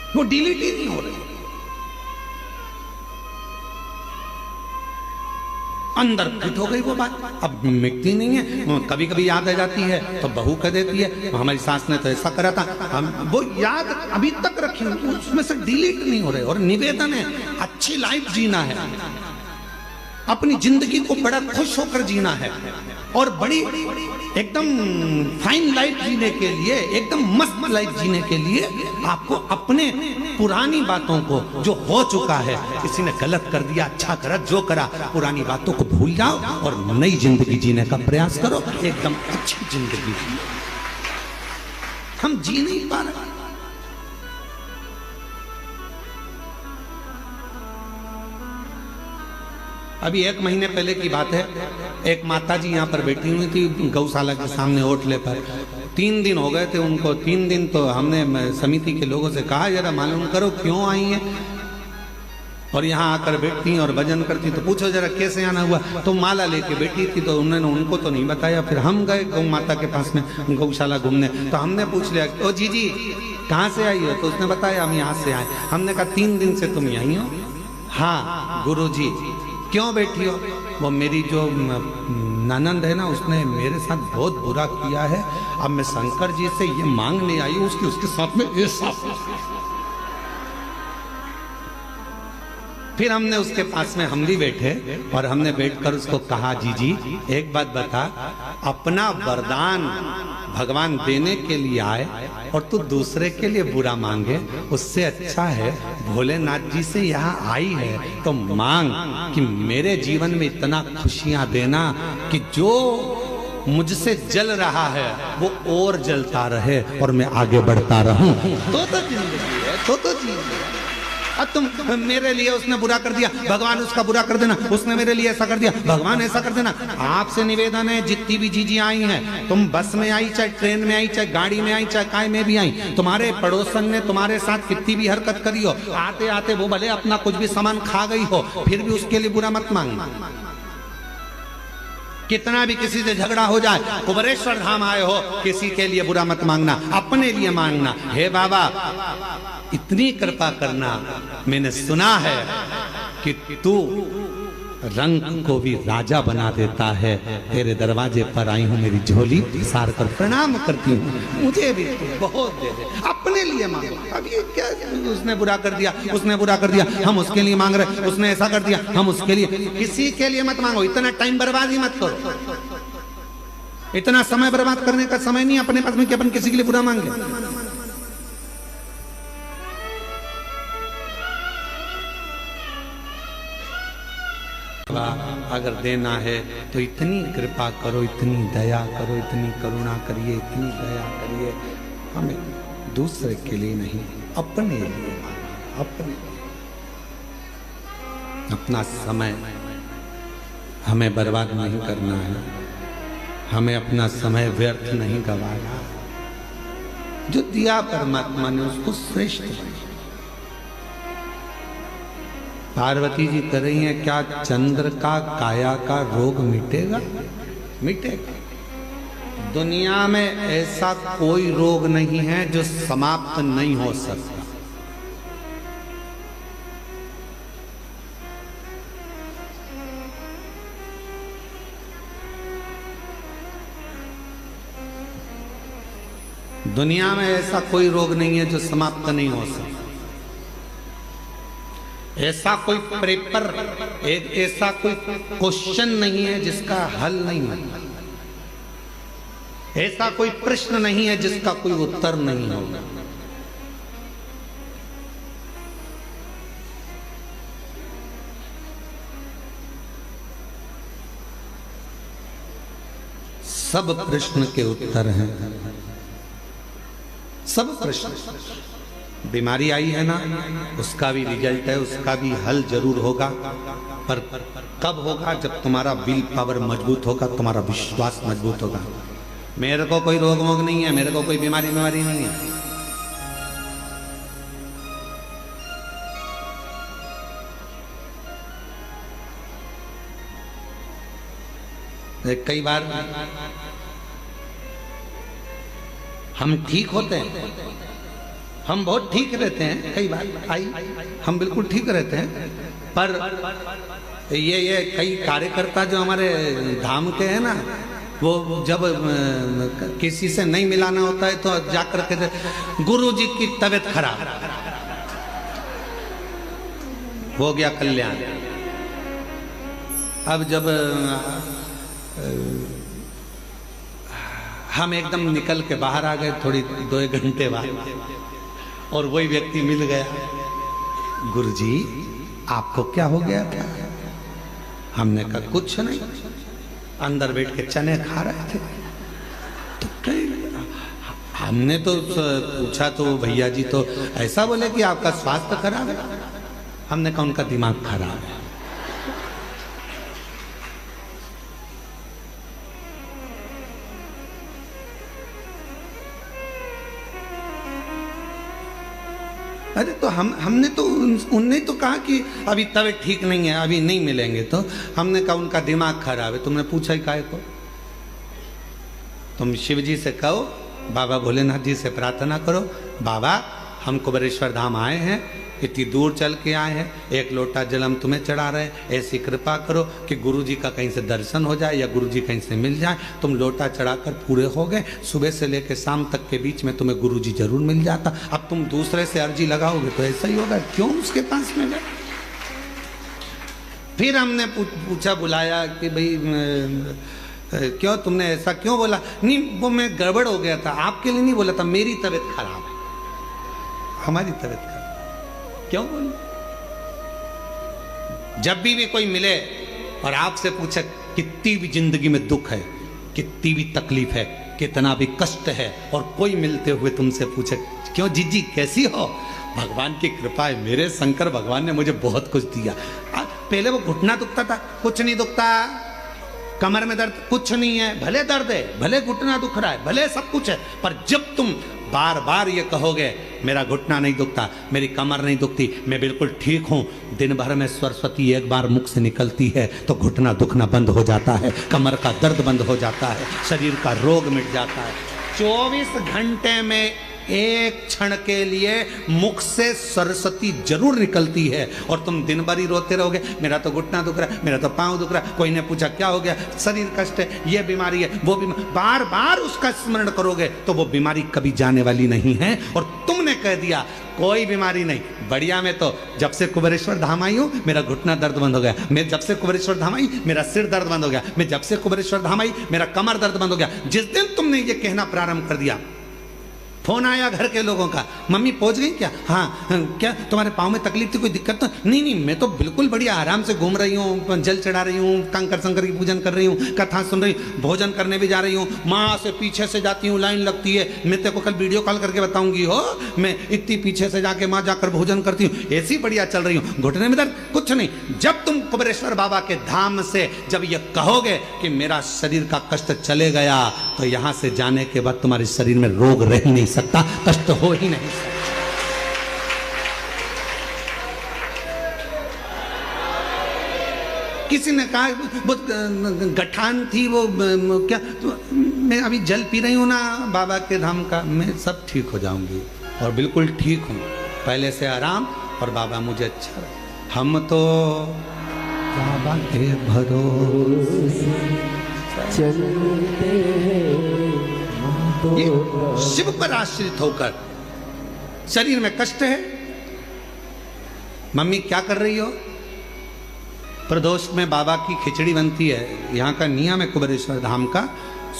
वो डिलीट ही नहीं हो रही, अंदर फिट हो गई वो बात, अब मिटती नहीं है। कभी कभी याद आ जाती है तो बहू कह देती है हमारी सास ने तो ऐसा करा था, हम वो याद अभी तक रखी, उसमें से डिलीट नहीं हो रहे। और निवेदन है, अच्छी लाइफ जीना है, अपनी जिंदगी को बड़ा खुश होकर जीना है, और बड़ी एकदम फाइन लाइफ जीने के लिए, एकदम मस्त लाइफ जीने के लिए आपको अपने पुरानी बातों को, जो हो चुका है, किसी ने गलत कर दिया, अच्छा करा, जो करा, पुरानी बातों को भूल जाओ और नई जिंदगी जीने का प्रयास करो। एकदम अच्छी जिंदगी जियो। हम जी नहीं पा रहे। अभी 1 महीने पहले की बात है, एक माताजी यहाँ पर बैठी हुई थी गौशाला के सामने ओटले पर। 3 दिन हो गए थे उनको। 3 दिन तो हमने समिति के लोगों से कहा जरा मालूम करो क्यों आई हैं और यहाँ आकर बैठती और भजन करती, तो पूछो जरा कैसे आना हुआ। तो माला लेके बैठी थी, तो उन्होंने उनको तो नहीं बताया। फिर हम गए गौ माता के पास में गौशाला घूमने, तो हमने पूछ लिया ओ जी कहाँ से आई हो? तो उसने बताया हम यहाँ से आए। हमने कहा 3 दिन से तुम यहीं हो? हाँ गुरु जी। क्यों बैठी हो? वो मेरी जो ननंद है ना, उसने मेरे साथ बहुत बुरा किया है। अब मैं शंकर जी से ये मांगने आई हूँ उसके साथ में ये साफ। फिर हमने उसके पास में हम भी बैठे और हमने बैठकर उसको कहा जी एक बात बता, अपना वरदान भगवान देने के लिए आए और तू दूसरे के लिए बुरा मांगे, उससे अच्छा है भोलेनाथ जी से यहाँ आई है तो मांग कि मेरे जीवन में इतना खुशियां देना कि जो मुझसे जल रहा है वो और जलता रहे और मैं आगे बढ़ता रहूं। तो जिंदगी है, तो जिंदगी। अब तुम मेरे लिए उसने बुरा कर दिया, भगवान उसका बुरा कर देना, उसने मेरे लिए ऐसा कर दिया, भगवान ऐसा कर देना। आपसे निवेदन है, जितनी भी जीजी आई हैं, तुम बस में आई, चाहे ट्रेन में आई, चाहे गाड़ी में आई, चाहे काय में भी आई, तुम्हारे पड़ोसन ने तुम्हारे साथ कितनी भी हरकत करी हो, आते आते वो भले अपना कुछ भी सामान खा गई हो, फिर भी उसके लिए बुरा मत मांगना। कितना भी किसी से झगड़ा हो जाए, कुबरेश्वर धाम आए हो, किसी के लिए बुरा मत मांगना, अपने लिए मांगना। हे बाबा इतनी कृपा करना, मैंने सुना है कि तू रंग को भी राजा बना देता है, तेरे दरवाजे पर आई हूँ, मेरी झोली सार कर प्रणाम करती हूँ, मुझे भी बहुत दे दे, अपने लिए मांगो। अब ये क्या, उसने बुरा कर दिया, उसने बुरा कर दिया, हम उसके लिए मांग रहे, उसने ऐसा कर दिया, हम उसके लिए, किसी के लिए मत मांगो। इतना टाइम बर्बाद ही मत करो, इतना समय बर्बाद करने का समय नहीं अपने पास में कि अपन किसी के लिए बुरा मांगे। अगर देना है तो इतनी कृपा करो, इतनी दया करो, इतनी करुणा करिए, इतनी दया करिए, हमें दूसरे के लिए नहीं अपने लिए, अपना समय हमें बर्बाद नहीं करना है, हमें अपना समय व्यर्थ नहीं गंवाना। जो दिया परमात्मा ने उसको श्रेष्ठ बनाया। पार्वती जी कह रही हैं क्या चंद्र का काया का रोग मिटेगा? मिटेगा। दुनिया में ऐसा कोई रोग नहीं है जो समाप्त नहीं हो सकता। दुनिया में ऐसा कोई रोग नहीं है जो समाप्त नहीं हो सकता। ऐसा कोई पेपर, ऐसा कोई क्वेश्चन नहीं है जिसका हल नहीं है, ऐसा कोई प्रश्न नहीं है जिसका कोई उत्तर नहीं होगा। सब प्रश्न के उत्तर हैं, सब प्रश्न। बीमारी आई है ना, उसका भी रिजल्ट है, उसका भी हल जरूर होगा, पर कब होगा? जब तुम्हारा विल पावर मजबूत होगा, तुम्हारा विश्वास मजबूत होगा। मेरे को कोई रोग वोग नहीं है, मेरे को कोई बीमारी नहीं है। कई बार हम ठीक होते हैं, हम बहुत ठीक रहते हैं, कई बार हम बिल्कुल ठीक रहते हैं, पर ये कई कार्यकर्ता जो हमारे धाम के हैं ना, वो जब किसी से नहीं मिलाना होता है तो जाकर के गुरु जी की तबीयत खराब, हो गया कल्याण। अब जब हम एकदम निकल के बाहर आ गए थोड़ी 2 घंटे बाद, और वही व्यक्ति मिल गया। गुरुजी आपको क्या हो गया था? हमने कहा कुछ नहीं, अंदर बैठ के चने खा रहे थे। तो हमने तो पूछा तो भैया जी तो ऐसा बोले कि आपका स्वास्थ्य खराब है। हमने कहा उनका दिमाग खराब है। अरे तो हमने तो उनने तो कहा कि अभी तबीयत ठीक नहीं है, अभी नहीं मिलेंगे। तो हमने कहा उनका दिमाग खराब है। तुमने पूछा ही काहे को? तुम शिव जी से कहो, बाबा भोलेनाथ जी से प्रार्थना करो, बाबा हम कुबेरेश्वर धाम आए हैं, इतनी दूर चल के आए हैं, 1 लोटा जल हम तुम्हें चढ़ा रहे हैं, ऐसी कृपा करो कि गुरु जी का कहीं से दर्शन हो जाए या गुरु जी कहीं से मिल जाए। तुम लोटा चढ़ाकर पूरे हो गए, सुबह से लेकर शाम तक के बीच में तुम्हें गुरु जी जरूर मिल जाता। अब तुम दूसरे से अर्जी लगाओगे तो ऐसा ही होगा, क्यों उसके पास में गए? फिर हमने पूछा, बुलाया कि भाई क्यों तुमने ऐसा क्यों बोला? नहीं वो मैं गड़बड़ हो गया था, आपके लिए नहीं बोला था, मेरी तबीयत खराब है, हमारी तबीयत खराब। क्यों बोले? जब भी कोई मिले और आपसे पूछे कितनी भी जिंदगी में दुख है, कितनी भी तकलीफ है, कितना भी कष्ट है, और कोई मिलते हुए तुमसे पूछे क्यों जीजी कैसी हो? भगवान की कृपा है, मेरे शंकर भगवान ने मुझे बहुत कुछ दिया। पहले वो घुटना दुखता था, कुछ नहीं दुखता। कमर में दर्द, कुछ नहीं है, भले दर्द है, भले घुटना दुख रहा है, भले सब कुछ है, पर जब तुम बार बार ये कहोगे मेरा घुटना नहीं दुखता, मेरी कमर नहीं दुखती, मैं बिल्कुल ठीक हूं, दिन भर में सरस्वती एक बार मुख से निकलती है तो घुटना दुखना बंद हो जाता है, कमर का दर्द बंद हो जाता है, शरीर का रोग मिट जाता है। 24 घंटे में एक क्षण के लिए मुख से सरस्वती जरूर निकलती है, और तुम दिन भर ही रोते रहोगे मेरा तो घुटना दुख रहा है, मेरा तो पांव दुख रहा है, कोई ने पूछा क्या हो गया, शरीर कष्ट है, ये बीमारी है, वो बीमारी, बार बार उसका स्मरण करोगे तो वो बीमारी कभी जाने वाली नहीं है। और तुमने कह दिया कोई बीमारी नहीं, बढ़िया, मैं तो जब से कुबेरेश्वर धाम आई हूँ मेरा घुटना दर्द बंद हो गया, मैं जब से कुबेरेश्वर धाम आई मेरा सिर दर्द बंद हो गया, मैं जब से कुबेरेश्वर धाम आई मेरा कमर दर्द बंद हो गया। जिस दिन तुमने ये कहना प्रारंभ कर दिया, फोन आया घर के लोगों का, मम्मी पहुंच गई क्या? हाँ, क्या तुम्हारे पाँव में तकलीफ थी, कोई दिक्कत तो नहीं? मैं तो बिल्कुल बढ़िया आराम से घूम रही हूँ, जल चढ़ा रही हूँ, कंकर शंकर की पूजन कर रही हूँ, कथा सुन रही हूँ, भोजन करने भी जा रही हूँ, माँ से पीछे से जाती हूँ, लाइन लगती है, मैं तेरे को कल वीडियो कॉल करके बताऊंगी हो, मैं इतनी पीछे से जाके माँ जाकर भोजन करती हूँ, ऐसी बढ़िया चल रही हूँ, घुटने में दर्द कुछ नहीं। जब तुम कुबेरेश्वर बाबा के धाम से जब ये कहोगे कि मेरा शरीर का कष्ट चले गया, तो यहाँ से जाने के बाद तुम्हारे शरीर में रोग रह ही नहीं सकता, कष्ट हो ही नहीं सकता। किसी ने कहा वो गठान थी, वो क्या, तो मैं अभी जल पी रही हूँ ना बाबा के धाम का, मैं सब ठीक हो जाऊंगी, और बिल्कुल ठीक हूँ, पहले से आराम, और बाबा मुझे अच्छा रहे। हम तो बाबा के भरोसे चलते ये शिव पर आश्रित होकर। शरीर में कष्ट है, मम्मी क्या कर रही हो? प्रदोष में बाबा की खिचड़ी बनती है, यहाँ का नियम है कुबेरेश्वर धाम का,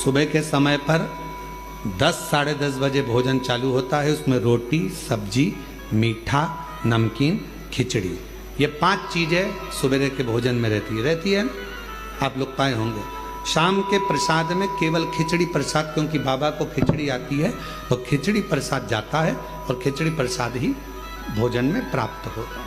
सुबह के समय पर 10 साढ़े 10 बजे भोजन चालू होता है, उसमें रोटी सब्जी मीठा नमकीन खिचड़ी, ये 5 चीजें सुबह के भोजन में रहती है, आप लोग पाए होंगे। शाम के प्रसाद में केवल खिचड़ी प्रसाद, क्योंकि बाबा को खिचड़ी आती है तो खिचड़ी प्रसाद जाता है, और खिचड़ी प्रसाद ही भोजन में प्राप्त होता है।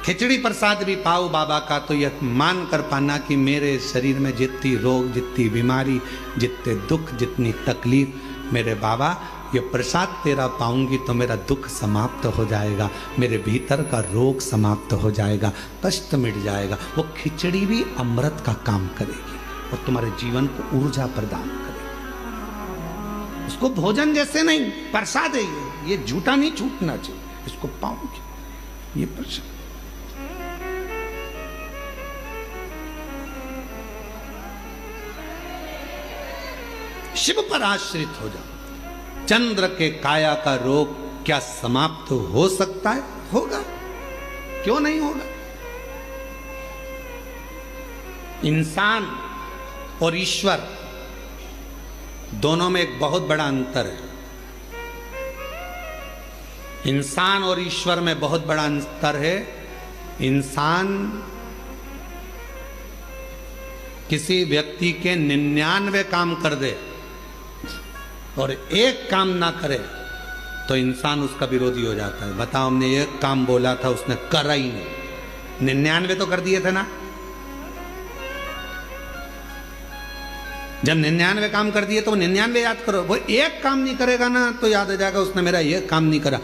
खिचड़ी प्रसाद भी पाओ बाबा का, तो यह मान कर पाना कि मेरे शरीर में जितनी रोग, जितनी बीमारी, जितने दुख, जितनी तकलीफ, मेरे बाबा ये प्रसाद तेरा पाऊंगी तो मेरा दुख समाप्त हो जाएगा, मेरे भीतर का रोग समाप्त हो जाएगा, कष्ट मिट जाएगा। वो खिचड़ी भी अमृत का काम करेगी और तुम्हारे जीवन को ऊर्जा प्रदान करेगी। उसको भोजन जैसे नहीं, प्रसाद है ये झूठा नहीं छूटना चाहिए, इसको पाऊंगी ये प्रसाद। शिव पर आश्रित हो जाओ। चंद्र के काया का रोग क्या समाप्त हो सकता है? होगा, क्यों नहीं होगा? इंसान और ईश्वर दोनों में एक बहुत बड़ा अंतर है। इंसान और ईश्वर में बहुत बड़ा अंतर है। इंसान किसी व्यक्ति के 99 काम कर दे और एक काम ना करे तो इंसान उसका विरोधी हो जाता है। बताओ, हमने एक काम बोला था, उसने करा ही नहीं, 99 तो कर दिए थे ना। जब 99 काम कर दिए तो 99 याद करो। वो एक काम नहीं करेगा ना तो याद आ जाएगा उसने मेरा ये काम नहीं करा।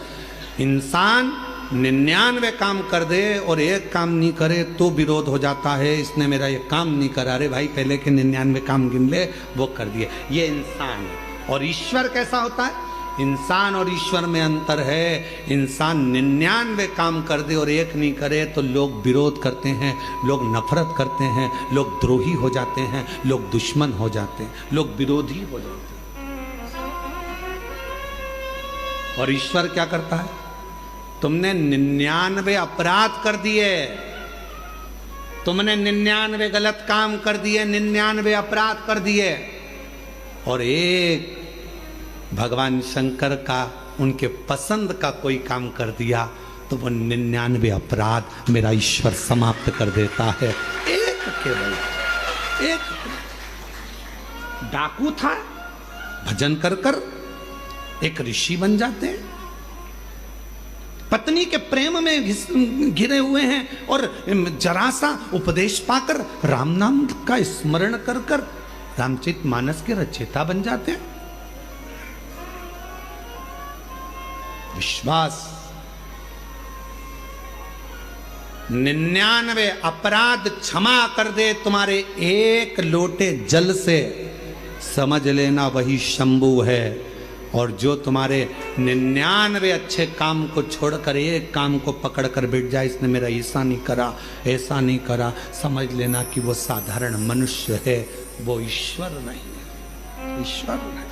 इंसान 99 काम कर दे और एक काम नहीं करे तो विरोध हो जाता है, इसने मेरा ये काम नहीं करा। अरे भाई, पहले के 99 काम गिन ले, वो कर दिए। ये इंसान है। और ईश्वर कैसा होता है? इंसान और ईश्वर में अंतर है। इंसान 99 काम कर दे और एक नहीं करे तो लोग विरोध करते हैं, लोग नफरत करते हैं, लोग द्रोही हो जाते हैं, लोग दुश्मन हो जाते हैं, लोग विरोधी हो जाते हैं। और ईश्वर क्या करता है? तुमने 99 अपराध कर दिए, तुमने 99 गलत काम कर दिए, 99 अपराध कर दिए, और एक भगवान शंकर का, उनके पसंद का कोई काम कर दिया तो वो 99 अपराध मेरा ईश्वर समाप्त कर देता है। एक केवल एक डाकू था, भजन कर कर एक ऋषि बन जाते हैं। पत्नी के प्रेम में घिरे हुए हैं और जरा सा उपदेश पाकर राम नाम का स्मरण कर कर रामचरितमानस के रचयिता बन जाते हैं। विश्वास, 99 अपराध क्षमा कर दे तुम्हारे एक लोटे जल से, समझ लेना वही शंभु है। और जो तुम्हारे 99 अच्छे काम को छोड़कर एक काम को पकड़ कर बैठ जाए, इसने मेरा ऐसा नहीं करा, ऐसा नहीं करा, समझ लेना कि वो साधारण मनुष्य है, वो ईश्वर नहीं है। ईश्वर नहीं,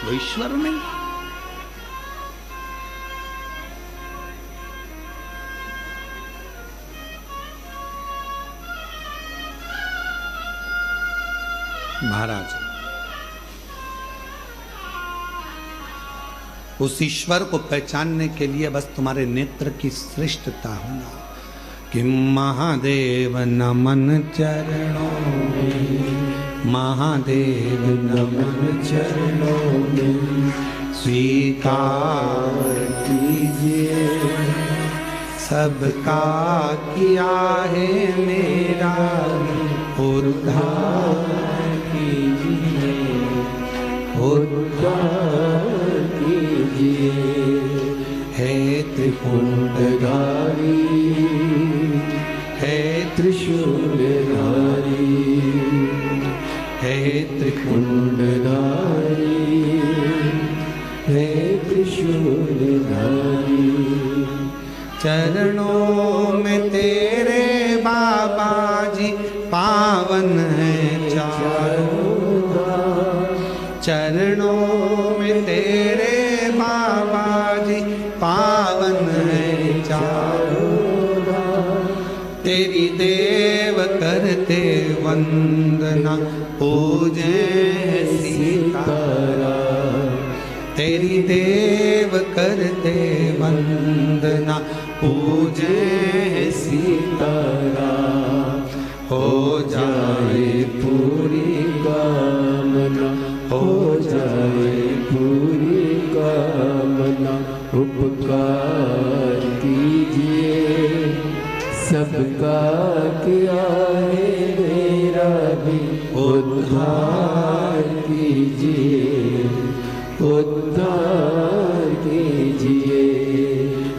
वो ईश्वर नहीं। महाराज, उस ईश्वर को पहचानने के लिए बस तुम्हारे नेत्र की श्रेष्ठता होना कि महादेव नमन चरणों में, महादेव नमन चरणों में, स्वीकार कीजिए सबका किया है मेरा उद्धार कीजिए, उद्धार कीजिए। हे त्रिपुंडधारी, हे त्रिशूलधारी, हे त्रिपुंडधारी, हे त्रिशूलधारी। चरणों में तेरे बाबा जी पावन है चारों, चरणों में तेरे बाबा जी पावन है चारों, तेरी देव करते वंदना पूजे सीतारा, तेरी देव करते वंदना पूजे सीतारा। हो जाए पूरी कामना, हो जाए पूरी कामना, उपकार कीजिए सबका किया है मेरा भी उद्धार कीजिए, उद्धार कीजिए।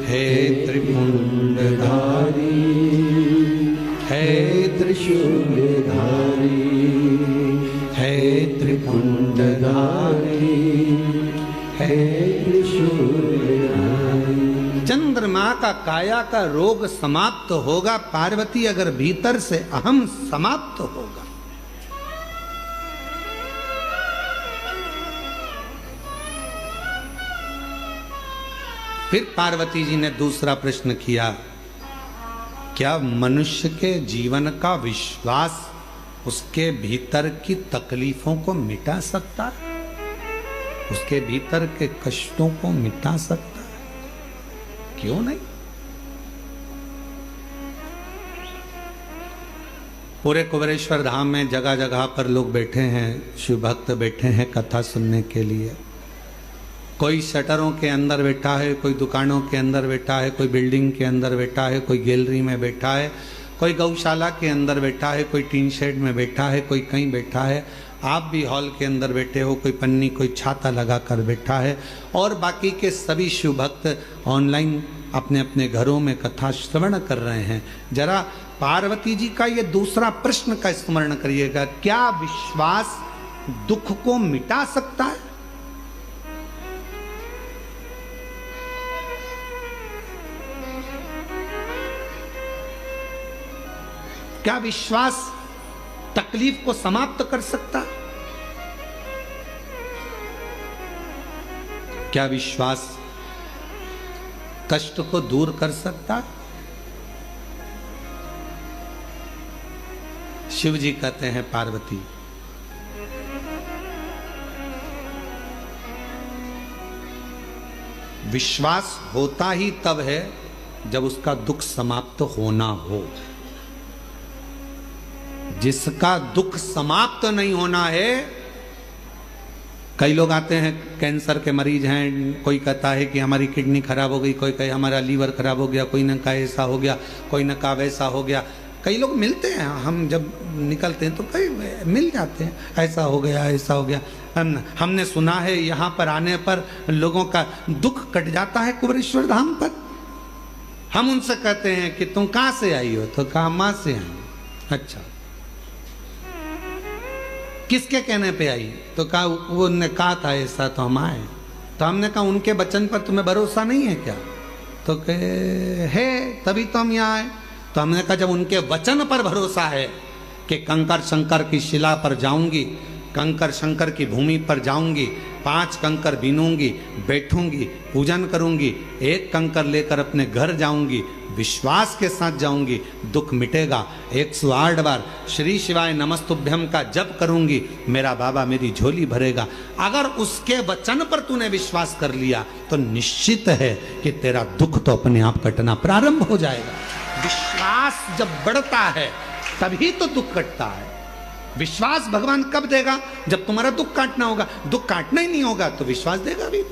हे त्रिपुंडधारी, हे त्रिशूलधारी, हे त्रिपुंडधारी, हे त्रिशूलधारी। चंद्रमा का काया का रोग समाप्त होगा पार्वती, अगर भीतर से अहम समाप्त होगा। फिर पार्वती जी ने दूसरा प्रश्न किया, क्या मनुष्य के जीवन का विश्वास उसके भीतर की तकलीफों को मिटा सकता है, उसके भीतर के कष्टों को मिटा सकता है, क्यों नहीं? पूरे कुबेरेश्वर धाम में जगह जगह पर लोग बैठे हैं, शिव भक्त बैठे हैं कथा सुनने के लिए। कोई शटरों के अंदर बैठा है, कोई दुकानों के अंदर बैठा है, कोई बिल्डिंग के अंदर बैठा है, कोई गैलरी में बैठा है, कोई गौशाला के अंदर बैठा है, कोई टीन शेड में बैठा है, कोई कहीं बैठा है। आप भी हॉल के अंदर बैठे हो, कोई पन्नी कोई छाता लगा कर बैठा है, और बाकी के सभी शिव भक्त ऑनलाइन अपने अपने घरों में कथा श्रवण कर रहे हैं। जरा पार्वती जी का ये दूसरा प्रश्न का स्मरण करिएगा, क्या विश्वास दुख को मिटा सकता है? क्या विश्वास तकलीफ को समाप्त कर सकता? क्या विश्वास कष्ट को दूर कर सकता? शिव जी कहते हैं पार्वती, विश्वास होता ही तब है जब उसका दुख समाप्त होना हो। जिसका दुख समाप्त नहीं होना है, कई लोग आते हैं कैंसर के मरीज हैं, कोई कहता है कि हमारी किडनी खराब हो गई, कोई कहे हमारा लीवर खराब हो गया, कोई न कहा ऐसा हो गया, कोई न कहा वैसा हो गया। कई लोग मिलते हैं, हम जब निकलते हैं तो कई मिल जाते हैं, ऐसा हो गया ऐसा हो गया। हमने सुना है यहाँ पर आने पर लोगों का दुख कट जाता है कुबेरेश्वर धाम पर। हम उनसे कहते हैं कि तुम कहाँ से आई हो? तो कहा माँ से आई। अच्छा, किसके कहने पे आई? तो कहा वो ने कहा था ऐसा तो हम आए। तो हमने कहा उनके वचन पर तुम्हें भरोसा नहीं है क्या? तो कहे है, तभी तो हम यहाँ आए। तो हमने कहा जब उनके वचन पर भरोसा है कि कंकर शंकर की शिला पर जाऊंगी, कंकर शंकर की भूमि पर जाऊंगी, 5 कंकर बीनूंगी, बैठूंगी, पूजन करूंगी, 1 कंकर लेकर अपने घर जाऊंगी, विश्वास के साथ जाऊंगी, दुख मिटेगा। 108 बार श्री शिवाय नमस्तुभ्यम का जप करूंगी, मेरा बाबा मेरी झोली भरेगा। अगर उसके वचन पर तूने विश्वास कर लिया तो निश्चित है कि तेरा दुख तो अपने आप कटना प्रारंभ हो जाएगा। विश्वास जब बढ़ता है तभी तो दुख कटता है। विश्वास भगवान कब देगा? जब तुम्हारा दुख काटना होगा। दुख काटना ही नहीं होगा तो विश्वास देगा भी।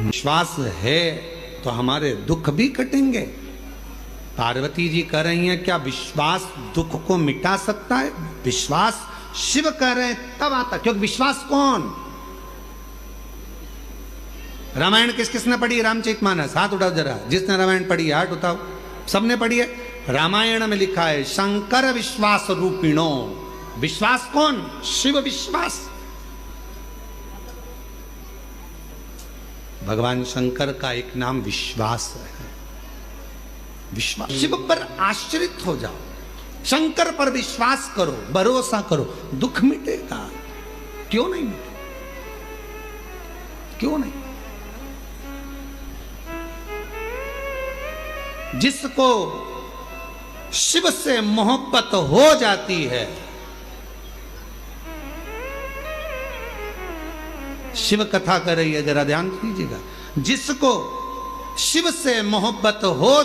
विश्वास है तो हमारे दुख भी कटेंगे। पार्वती जी कह रही हैं क्या विश्वास दुख को मिटा सकता है? विश्वास शिव कह रहे हैं तब आता, क्योंकि विश्वास कौन? रामायण किस किसने पढ़ी? रामचरितमानस, हाथ उठाओ जरा। जिसने रामायण पढ़ी है हाथ उठाओ। सबने पढ़ी है। रामायण में लिखा है शंकर विश्वास रूपिणो। विश्वास कौन? शिव विश्वास। भगवान शंकर का एक नाम विश्वास है। विश्वास, शिव पर आश्रित हो जाओ, शंकर पर विश्वास करो, भरोसा करो, दुख मिटेगा। क्यों नहीं मिटेगा? क्यों नहीं? जिसको शिव से मोहब्बत हो जाती है, शिव कथा कर रही है, जरा ध्यान दीजिएगा। जिसको शिव से मोहब्बत हो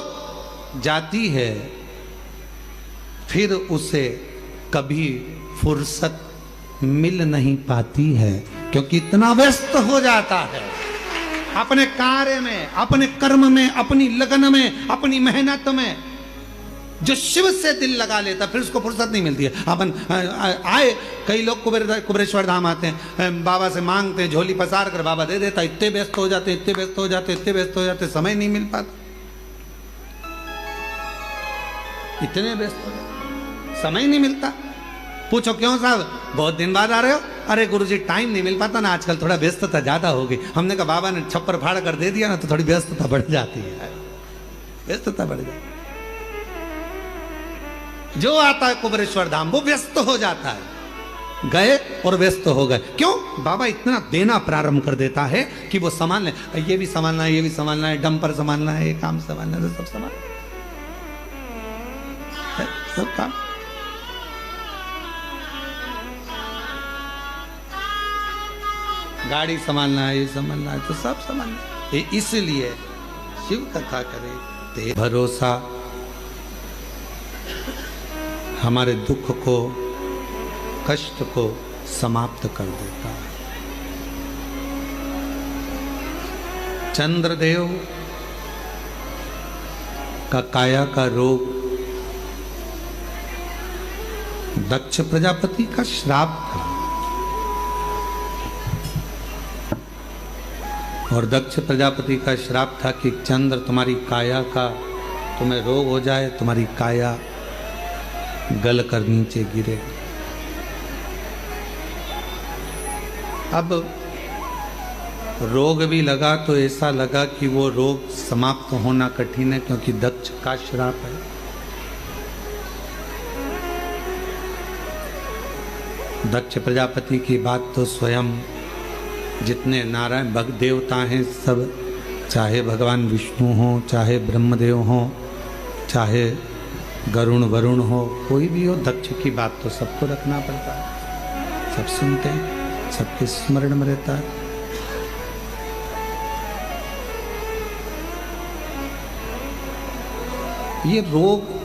जाती है फिर उसे कभी फुर्सत मिल नहीं पाती है, क्योंकि इतना व्यस्त हो जाता है अपने कार्य में, अपने कर्म में, अपनी लगन में, अपनी मेहनत में। जो शिव से दिल लगा लेता फिर उसको फुर्सत नहीं मिलती है। अपन आए कई लोग कुबेरेश्वर धाम आते हैं, बाबा से मांगते हैं, झोली पसार कर बाबा दे देता। इतने व्यस्त हो जाते, इतने व्यस्त हो जाते, इतने व्यस्त हो जाते, समय नहीं मिल पाता। इतने व्यस्त हो जाते, समय नहीं मिलता। पूछो क्यों साहब, बहुत दिन बाद आ रहे हो? अरे गुरुजी टाइम नहीं मिल पाता ना, आजकल थोड़ा व्यस्तता ज्यादा हो गई। हमने कहा बाबा ने छप्पर फाड़ कर दे दिया ना तो थोड़ी व्यस्तता बढ़ जाती है, व्यस्तता बढ़ जाती है। जो आता है कुबेरेश्वर धाम वो व्यस्त हो जाता है। गए और व्यस्त हो गए। क्यों? बाबा इतना देना प्रारंभ कर देता है कि वो संभाल ले, ये भी संभालना है, ये भी संभालना है, डंपर संभालना है, ये काम संभालना है, सब संभाल सब काम। गाड़ी संभालना है, ये संभालना है, तो सब संभालना है। इसलिए शिव कथा करे ते भरोसा हमारे दुख को, कष्ट को समाप्त कर देता है। चंद्रदेव का काया का रोग दक्ष प्रजापति का श्राप था, और दक्ष प्रजापति का श्राप था कि चंद्र तुम्हारी काया का, तुम्हें रोग हो जाए, तुम्हारी काया गल कर नीचे गिरे। अब रोग भी लगा तो ऐसा लगा कि वो रोग समाप्त होना कठिन है, क्योंकि दक्ष का श्राप है। दक्ष प्रजापति की बात तो स्वयं जितने नारायण भक्त देवता हैं सब, चाहे भगवान विष्णु हो, चाहे ब्रह्मदेव हो, चाहे गरुण वरुण हो, कोई भी हो, दक्ष की बात तो सबको रखना पड़ता है। सब सुनते हैं, सबके स्मरण में रहता है। ये रोग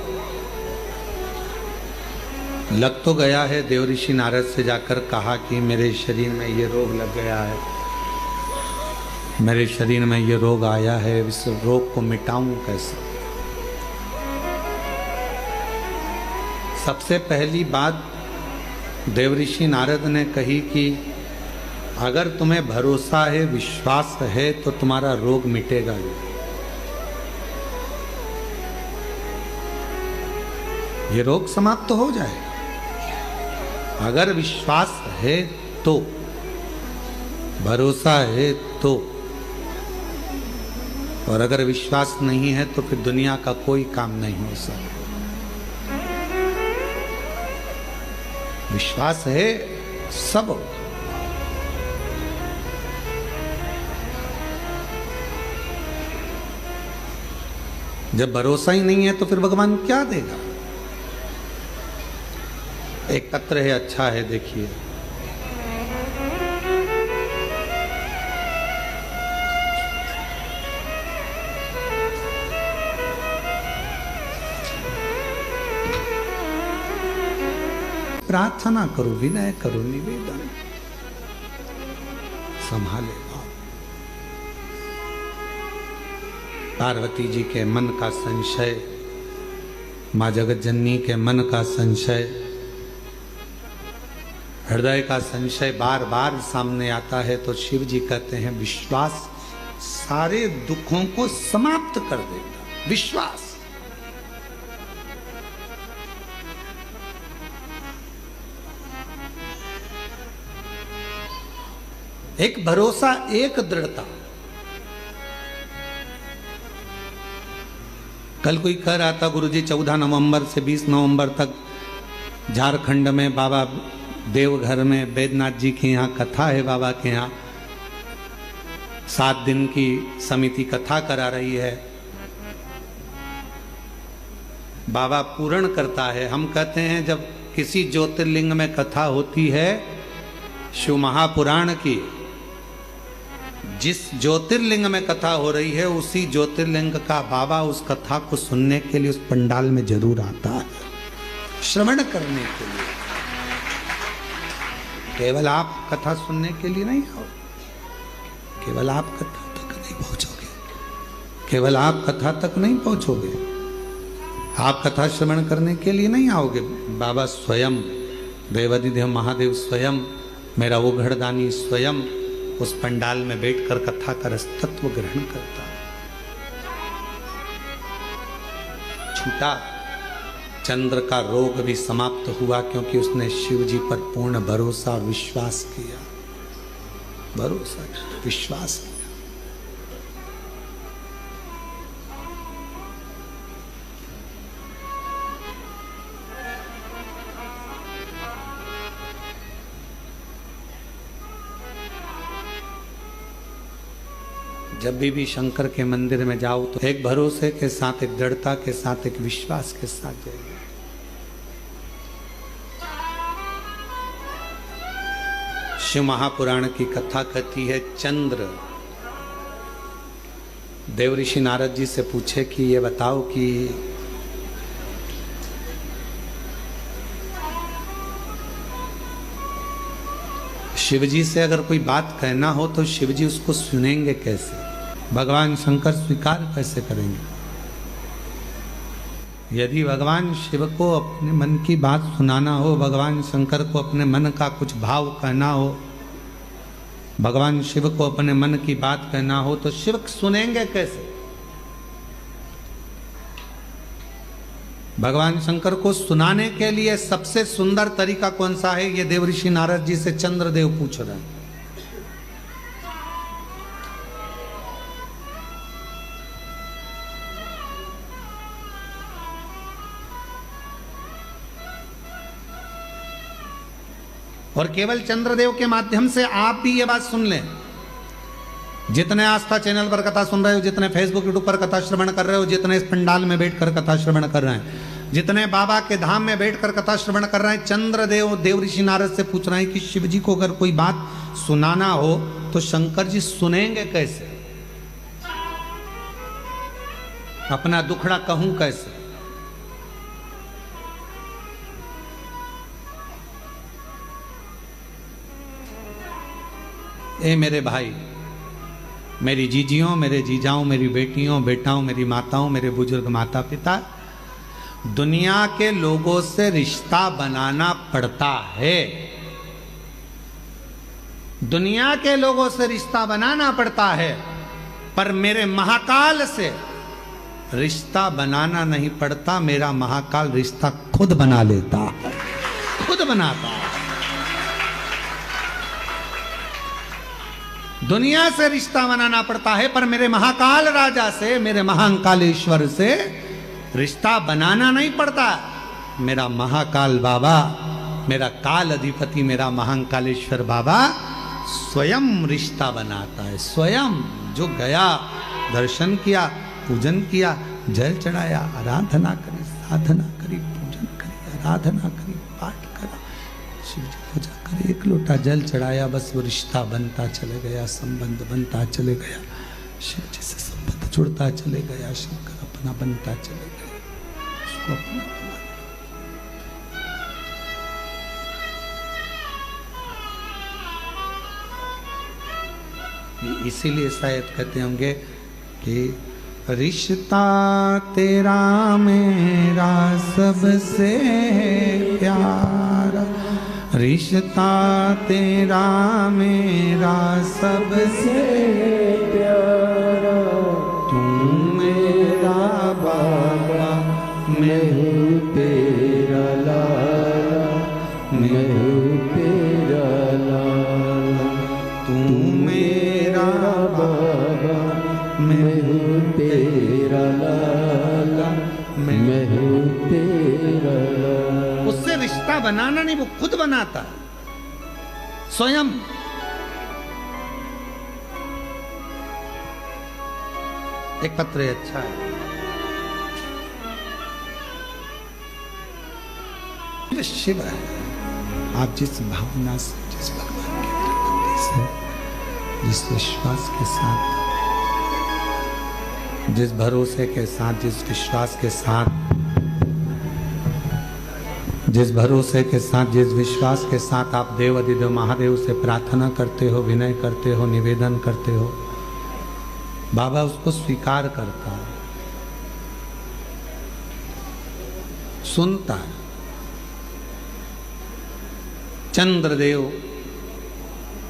लग तो गया है। देवऋषि नारद से जाकर कहा कि मेरे शरीर में ये रोग लग गया है, मेरे शरीर में ये रोग आया है, इस रोग को मिटाऊं कैसे? सबसे पहली बात देवऋषि नारद ने कही कि अगर तुम्हें भरोसा है, विश्वास है, तो तुम्हारा रोग मिटेगा ही। ये रोग समाप्त तो हो जाए अगर विश्वास है तो, भरोसा है तो। और अगर विश्वास नहीं है तो फिर दुनिया का कोई काम नहीं हो सकता। विश्वास है सब होगा। जब भरोसा ही नहीं है तो फिर भगवान क्या देगा? एक पत्र है, अच्छा है, देखिए। प्रार्थना करो, विनय करो, निवेदन, संभालेगा। पार्वती जी के मन का संशय, मां जगत जननी के मन का संशय, हृदय का संशय बार बार सामने आता है, तो शिव जी कहते हैं विश्वास सारे दुखों को समाप्त कर देगा। विश्वास, एक भरोसा, एक दृढ़ता। कल कोई कह रहा था गुरुजी 14 नवंबर से 20 नवंबर तक झारखंड में बाबा देवघर में बैद्यनाथ जी के यहाँ कथा है। बाबा के यहाँ 7 दिन की समिति कथा करा रही है। बाबा पूर्ण करता है। हम कहते हैं जब किसी ज्योतिर्लिंग में कथा होती है, शिव महापुराण की, जिस ज्योतिर्लिंग में कथा हो रही है उसी ज्योतिर्लिंग का बाबा उस कथा को सुनने के लिए उस पंडाल में जरूर आता है, श्रवण करने के लिए। केवल आप कथा सुनने के लिए नहीं आओ, केवल आप कथा तक नहीं पहुंचोगे, केवल आप कथा तक नहीं पहुंचोगे, आप कथा श्रवण करने के लिए नहीं आओगे। बाबा स्वयं, देवाधिदेव महादेव स्वयं, मेरा वो घड़दानी स्वयं उस पंडाल में बैठकर कथा का रसतत्व ग्रहण करता है। छूटा, चंद्र का रोग भी समाप्त हुआ, क्योंकि उसने शिव जी पर पूर्ण भरोसा और विश्वास किया। भरोसा, विश्वास किया। जब भी शंकर के मंदिर में जाओ तो एक भरोसे के साथ, एक दृढ़ता के साथ, एक विश्वास के साथ जाइए। शिव महापुराण की कथा कहती है, चंद्र देव ऋषि नारद जी से पूछे कि ये बताओ कि शिवजी से अगर कोई बात कहना हो तो शिवजी उसको सुनेंगे कैसे, भगवान शंकर स्वीकार कैसे करेंगे। यदि भगवान शिव को अपने मन की बात सुनाना हो, भगवान शंकर को अपने मन का कुछ भाव कहना हो, भगवान शिव को अपने मन की बात कहना हो तो शिव सुनेंगे कैसे। भगवान शंकर को सुनाने के लिए सबसे सुंदर तरीका कौन सा है, ये देव ऋषि नारद जी से चंद्रदेव पूछ रहे हैं। और केवल चंद्रदेव के माध्यम से आप भी ये बात सुन लें। जितने आस्था चैनल पर कथा सुन रहे हो, जितने फेसबुक यूट्यूब पर कथा श्रवण कर रहे हो, जितने इस पंडाल में बैठकर कथा श्रवण कर रहे हैं, जितने बाबा के धाम में बैठकर कथा श्रवण कर रहे हैं, चंद्रदेव देव ऋषि नारद से पूछ रहे हैं कि शिव जी को अगर कोई बात सुनाना हो तो शंकर जी सुनेंगे कैसे, अपना दुखड़ा कहूं कैसे। ए मेरे भाई, मेरी जीजियों, मेरे जीजाओं, मेरी बेटियों, बेटाओं, मेरी माताओं, मेरे बुजुर्ग माता पिता, दुनिया के लोगों से रिश्ता बनाना पड़ता है। दुनिया के लोगों से रिश्ता बनाना पड़ता है, पर मेरे महाकाल से रिश्ता बनाना नहीं पड़ता। मेरा महाकाल रिश्ता खुद बना लेता है, खुद बनाता है। दुनिया से रिश्ता बनाना पड़ता है, पर मेरे महाकाल राजा से, मेरे महाकालेश्वर से रिश्ता बनाना नहीं पड़ता। मेरा महाकाल बाबा, मेरा काल अधिपति, मेरा महाकालेश्वर बाबा स्वयं रिश्ता बनाता है। स्वयं जो गया, दर्शन किया, पूजन किया, जल चढ़ाया, आराधना करी, साधना करी, पूजन करी, आराधना करी, पाठ करा, शिव जी पूजा करे, एक लोटा जल चढ़ाया, बस वो रिश्ता बनता चले गया, संबंध बनता चले गया, शिव जी से संबंध जुड़ता चले गया, शंकर अपना बनता चले गया, उसको अपना बना। इसीलिए शायद कहते होंगे कि रिश्ता तेरा मेरा सबसे प्यारा, रिश्ता तेरा मेरा सबसे प्यारा, तू मेरा बाबा, मैं हूँ तेरा लाला, मैं हूँ तेरा लाला, तू मेरा बाबा, मैं हूँ तेरा लाला, मैं हूँ तेरा लाला। उससे रिश्ता बनाना नहीं, वो खुद बनाता स्वयं। एक पत्र अच्छा है, शिव है। आप जिस भावना से, जिस भगवान के भक्ति से, जिस विश्वास के साथ, जिस भरोसे के साथ, जिस विश्वास के साथ, जिस भरोसे के साथ, जिस विश्वास के साथ आप देव अधिदेव महादेव से प्रार्थना करते हो, विनय करते हो, निवेदन करते हो, बाबा उसको स्वीकार करता है, सुनता है। चंद्रदेव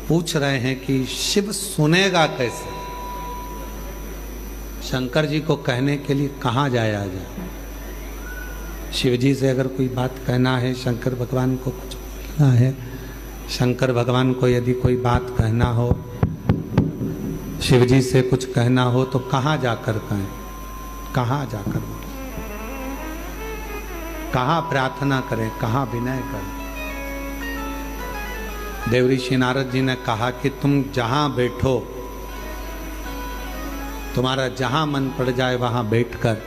पूछ रहे हैं कि शिव सुनेगा कैसे, शंकर जी को कहने के लिए कहाँ जाया जाए। शिव जी से अगर कोई बात कहना है, शंकर भगवान को कुछ बोलना है, शंकर भगवान को यदि कोई बात कहना हो, शिव जी से कुछ कहना हो तो कहाँ जाकर कहें, कहाँ जाकर बोलें, कहाँ प्रार्थना करें, कहाँ विनय करें। देव ऋषि नारद जी ने कहा कि तुम जहां बैठो तुम्हारा जहां मन पड़ जाए वहां बैठकर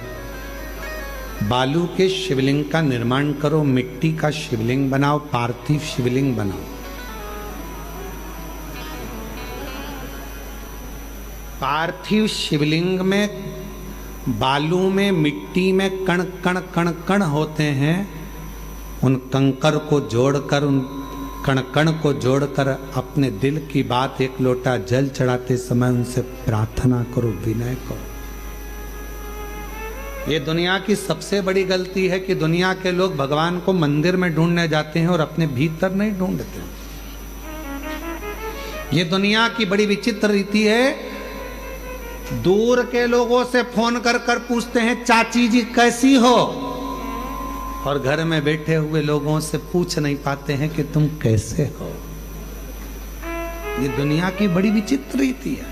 बालू के शिवलिंग का निर्माण करो, मिट्टी का शिवलिंग बनाओ, पार्थिव शिवलिंग बनाओ। पार्थिव शिवलिंग में बालू में मिट्टी में कण कण कण कण होते हैं। उन कंकर को जोड़कर, उन कण कण को जोड़कर अपने दिल की बात एक लोटा जल चढ़ाते समय उनसे प्रार्थना करो, विनय करो। ये दुनिया की सबसे बड़ी गलती है कि दुनिया के लोग भगवान को मंदिर में ढूंढने जाते हैं और अपने भीतर नहीं ढूंढते। ये दुनिया की बड़ी विचित्र रीति है। दूर के लोगों से फोन कर कर पूछते हैं चाची जी कैसी हो, और घर में बैठे हुए लोगों से पूछ नहीं पाते हैं कि तुम कैसे हो। ये दुनिया की बड़ी विचित्र रीति है।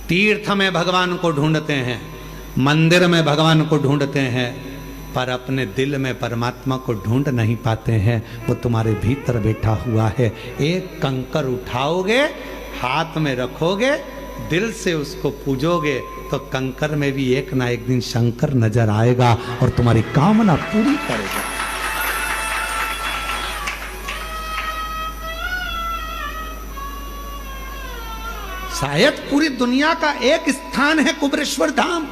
तीर्थ में भगवान को ढूंढते हैं, मंदिर में भगवान को ढूंढते हैं, पर अपने दिल में परमात्मा को ढूंढ नहीं पाते हैं। वो तुम्हारे भीतर बैठा हुआ है। एक कंकर उठाओगे, हाथ में रखोगे, दिल से उसको पूजोगे तो कंकर में भी एक ना एक दिन शंकर नजर आएगा और तुम्हारी कामना पूरी करेगा। शायद पूरी दुनिया का एक स्थान है कुबेरेश्वर धाम।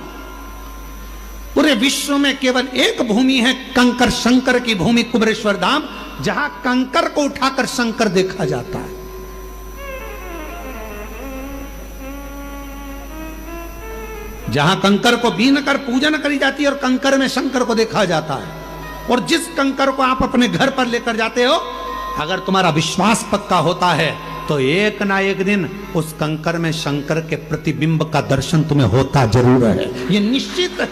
पूरे विश्व में केवल एक भूमि है कंकर शंकर की भूमि, कुबेरेश्वर धाम, जहां कंकर को उठाकर शंकर देखा जाता है। जहां कंकर को बीन कर पूजन करी जाती है और कंकर में शंकर को देखा जाता है। और जिस कंकर को आप अपने घर पर लेकर जाते हो, अगर तुम्हारा विश्वास पक्का होता है तो एक ना एक दिन उस कंकर में शंकर के प्रतिबिंब का दर्शन तुम्हें होता जरूर है। ये निश्चित है।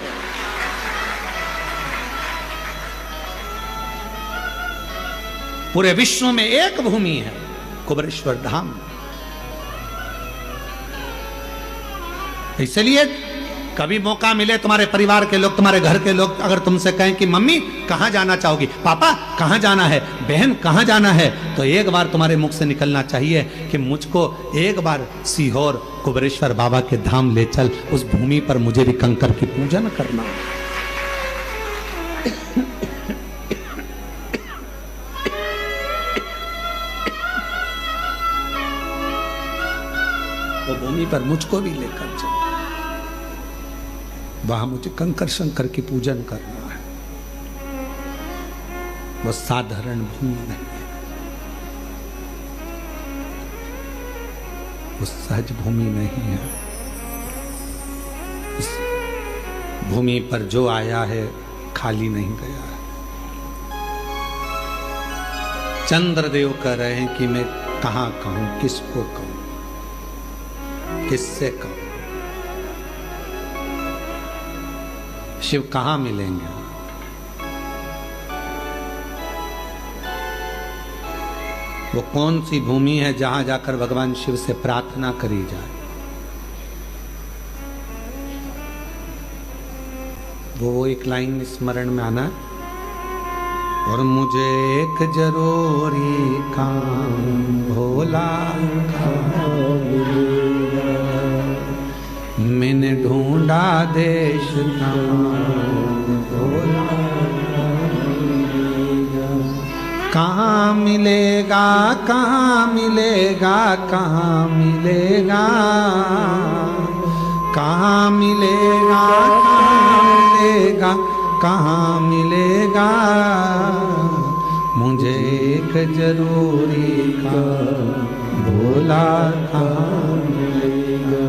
पूरे विश्व में एक भूमि है कुबेरेश्वर धाम। इसलिए कभी मौका मिले, तुम्हारे परिवार के लोग, तुम्हारे घर के लोग अगर तुमसे कहें कि मम्मी कहां जाना चाहोगी, पापा कहां जाना है, बहन कहां जाना है, तो एक बार तुम्हारे मुख से निकलना चाहिए कि मुझको एक बार सीहोर कुबेरेश्वर बाबा के धाम ले चल, उस भूमि पर मुझे भी कंकर की पूजन करना। वो भूमि पर मुझको भी लेकर चल, वहां मुझे कंकर शंकर की पूजन करना है। वो साधारण भूमि नहीं है, वो सहज भूमि नहीं है। इस भूमि पर जो आया है खाली नहीं गया है। चंद्रदेव कह रहे हैं कि मैं कहां कहूं, किसको कहूं, किससे कहूं। शिव कहां मिलेंगे? वो कौन सी भूमि है जहां जाकर भगवान शिव से प्रार्थना करी जाए? वो एक लाइन स्मरण में आना, और मुझे एक जरूरी काम भोला मैंने ढूंढा देश भोला, कहाँ मिलेगा, कहाँ मिलेगा, कहाँ मिलेगा, कहाँ मिलेगा, कहाँ मिलेगा, कहाँ मिलेगा, मुझे एक जरूरी काम भोला कहाँ मिलेगा,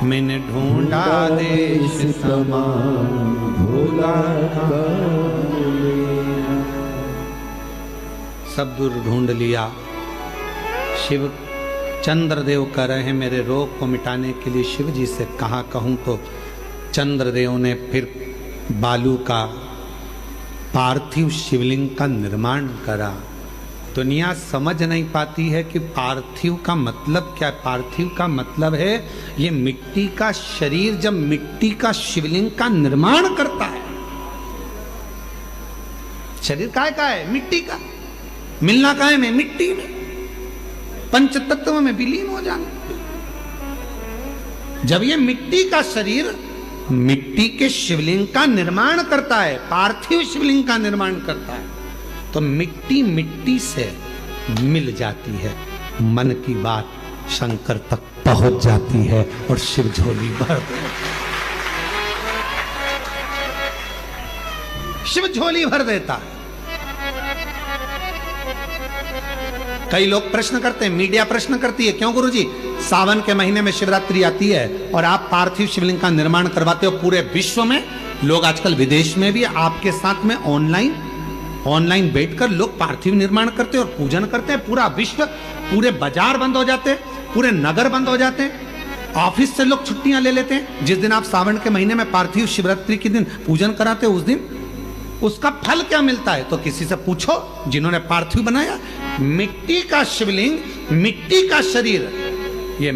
मैंने ढूंढा देश समान भोला कहाँ मिलेगा। सब दूर ढूंढ लिया। शिव चंद्रदेव कह रहे हैं मेरे रोग को मिटाने के लिए शिव जी से कहा कहूं, तो चंद्रदेव ने फिर बालू का पार्थिव शिवलिंग का निर्माण करा। दुनिया समझ नहीं पाती है कि पार्थिव का मतलब क्या है। पार्थिव का मतलब है ये मिट्टी का शरीर जब मिट्टी का शिवलिंग का निर्माण करता है। शरीर काय का है? मिट्टी का। मिलना काय में? मिट्टी में। पंच तत्व में विलीन हो जाना। जब ये मिट्टी का शरीर मिट्टी के शिवलिंग का निर्माण करता है, पार्थिव शिवलिंग का निर्माण करता है, तो मिट्टी मिट्टी से मिल जाती है, मन की बात शंकर तक पहुंच जाती है और शिव झोली भर देता है। शिव झोली भर देता है। कई लोग प्रश्न करते हैं, मीडिया प्रश्न करती है, क्यों गुरुजी सावन के महीने में शिवरात्रि आती है और आप पार्थिव शिवलिंग का निर्माण करवाते हो पूरे विश्व में। लोग आजकल विदेश में भी आपके साथ में ऑनलाइन बैठकर लोग पार्थिव निर्माण करते हैं और पूजन करते हैं। पूरा विश्व, पूरे बाजार बंद हो जाते हैं, पूरे नगर बंद हो जाते हैं, ऑफिस से लोग छुट्टियां ले लेते हैं। जिस दिन आप सावन के महीने में पार्थिव शिवरात्रि के दिन पूजन कराते हो, उस दिन उसका फल क्या मिलता है? तो किसी से पूछो जिन्होंने पार्थिव बनाया। मिट्टी का शिवलिंग, मिट्टी का शरीर, ये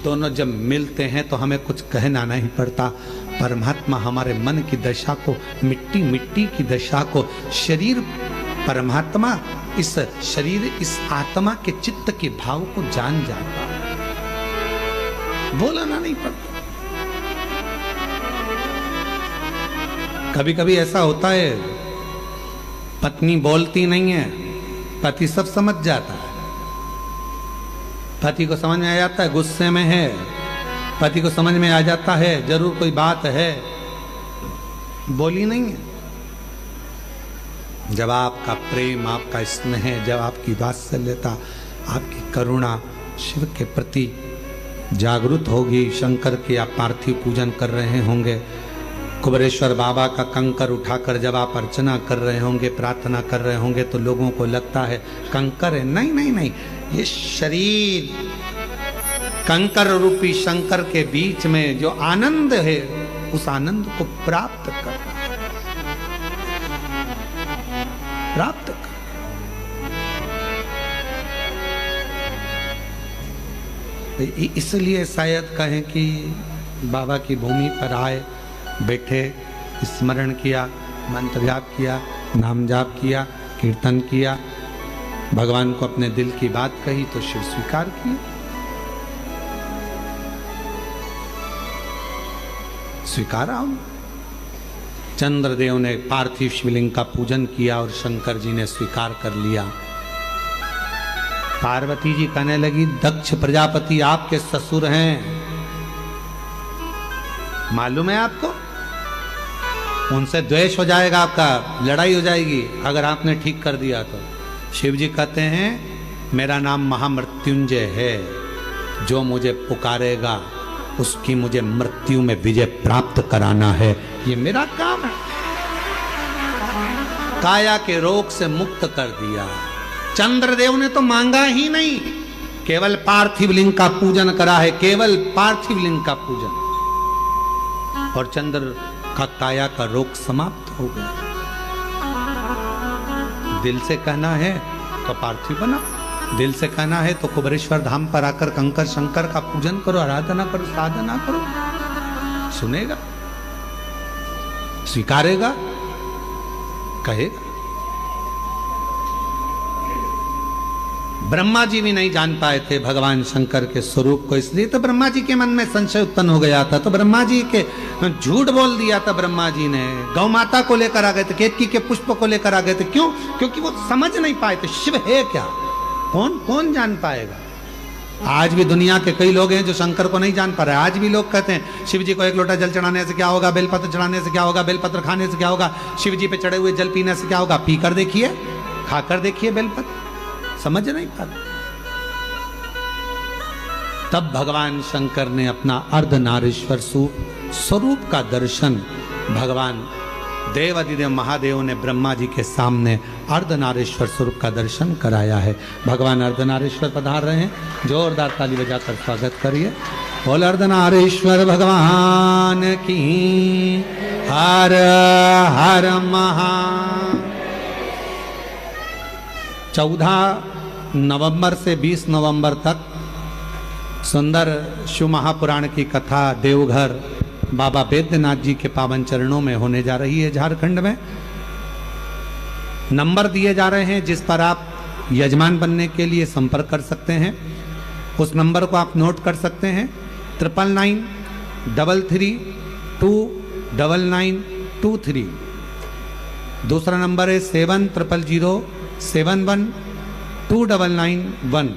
दोनों जब मिलते हैं तो हमें कुछ कहना नहीं पड़ता। परमात्मा हमारे मन की दशा को, मिट्टी मिट्टी की दशा को, शरीर परमात्मा इस शरीर, इस आत्मा के चित्त के भाव को जान जाता है, बोलना नहीं पड़ता। कभी कभी ऐसा होता है, पत्नी बोलती नहीं है, पति सब समझ जाता है। पति को समझ में आ जाता है गुस्से में है, पति को समझ में आ जाता है जरूर कोई बात है, बोली नहीं है। जब आपका प्रेम, आपका स्नेह, जब आपकी वात्सल्यता, आपकी करुणा शिव के प्रति जागृत होगी, शंकर के आप पार्थिव पूजन कर रहे होंगे, कुबेरेश्वर बाबा का कंकर उठाकर जब आप अर्चना कर रहे होंगे, प्रार्थना कर रहे होंगे, तो लोगों को लगता है कंकर है। नहीं नहीं नहीं, ये शरीर कंकर रूपी शंकर के बीच में जो आनंद है, उस आनंद को प्राप्त कर, प्राप्त कर। इसलिए शायद कहें कि बाबा की भूमि पर आए, बैठे, स्मरण किया, मंत्र जाप किया, नाम जाप किया, कीर्तन किया, भगवान को अपने दिल की बात कही तो शिव स्वीकार किए, स्वीकारा। चंद्रदेव ने पार्थिव शिवलिंग का पूजन किया और शंकर जी ने स्वीकार कर लिया। पार्वती जी कहने लगी, दक्ष प्रजापति आपके ससुर हैं, मालूम है आपको? उनसे द्वेष हो जाएगा, आपका लड़ाई हो जाएगी अगर आपने ठीक कर दिया तो। शिव जी कहते हैं, मेरा नाम महामृत्युंजय है, जो मुझे पुकारेगा उसकी मुझे मृत्यु में विजय प्राप्त कराना है, ये मेरा काम है। काया के रोग से मुक्त कर दिया। चंद्रदेव ने तो मांगा ही नहीं, केवल पार्थिव लिंग का पूजन करा है, केवल पार्थिव लिंग का पूजन, और चंद्र का काया का रोग समाप्त हो गया। दिल से कहना है तो पार्थिव बना, दिल से कहना है तो कुबेरेश्वर धाम पर आकर कंकर शंकर का पूजन करो, आराधना करो, साधना करो, सुनेगा, स्वीकारेगा, कहेगा। ब्रह्मा जी भी नहीं जान पाए थे भगवान शंकर के स्वरूप को, इसलिए तो ब्रह्मा जी के मन में संशय उत्पन्न हो गया था। तो ब्रह्मा जी के झूठ बोल दिया था ब्रह्मा जी ने, गौ माता को लेकर आ गए थे, केतकी के पुष्प को लेकर आ गए थे। क्यों? क्योंकि वो समझ नहीं पाए थे शिव है क्या, कौन जान पाएगा। आज भी दुनिया के कई लोग हैं जो शंकर को नहीं जान पा रहे। आज भी लोग कहते हैं शिव जी को एक लोटा जल चढ़ाने से क्या होगा, बेलपत्र चढ़ाने से क्या होगा, बेलपत्र खाने से क्या होगा, शिव जी पे चढ़े हुए जल पीने से क्या होगा। पीकर देखिए, खाकर देखिए बेलपत्र, समझ नहीं पाते। तब भगवान शंकर ने अपना अर्धनारीश्वर स्वरूप का दर्शन भगवान देवाधिदेव महादेव ने ब्रह्मा जी के सामने अर्धनारीश्वर स्वरूप का दर्शन कराया है। भगवान अर्धनारीश्वर पधार रहे हैं, जोरदार ताली बजाकर स्वागत करिए। बोल अर्धनारीश्वर भगवान की हर हर महा। 14 नवंबर से 20 नवंबर तक सुंदर शिव महापुराण की कथा देवघर बाबा बैद्यनाथ जी के पावन चरणों में होने जा रही है। झारखंड में नंबर दिए जा रहे हैं जिस पर आप यजमान बनने के लिए संपर्क कर सकते हैं। उस नंबर को आप नोट कर सकते हैं, 9999 733299923। दूसरा नंबर है 7007129991।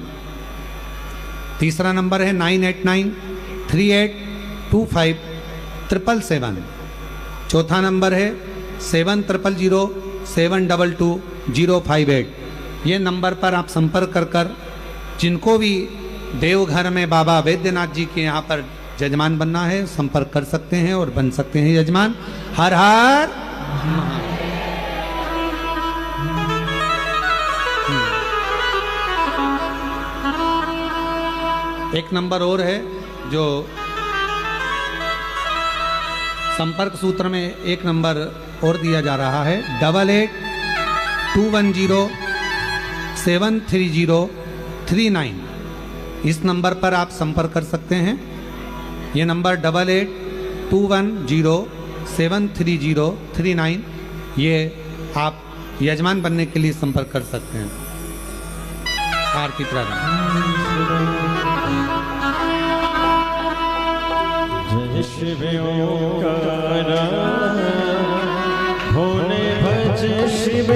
तीसरा नंबर है 9893825777। चौथा नंबर है 7007222058। ये नंबर पर आप संपर्क कर जिनको भी देवघर में बाबा वैद्यनाथ जी के यहाँ पर यजमान बनना है संपर्क कर सकते हैं और बन सकते हैं यजमान। हर हर एक नंबर और है जो संपर्क सूत्र में एक नंबर और दिया जा रहा है 8821073039। इस नंबर पर आप संपर्क कर सकते हैं। ये नंबर 8821073039। ये आप यजमान बनने के लिए संपर्क कर सकते हैं। आरती प्रारंभ। जय शिव ओंकार भोले भज शिव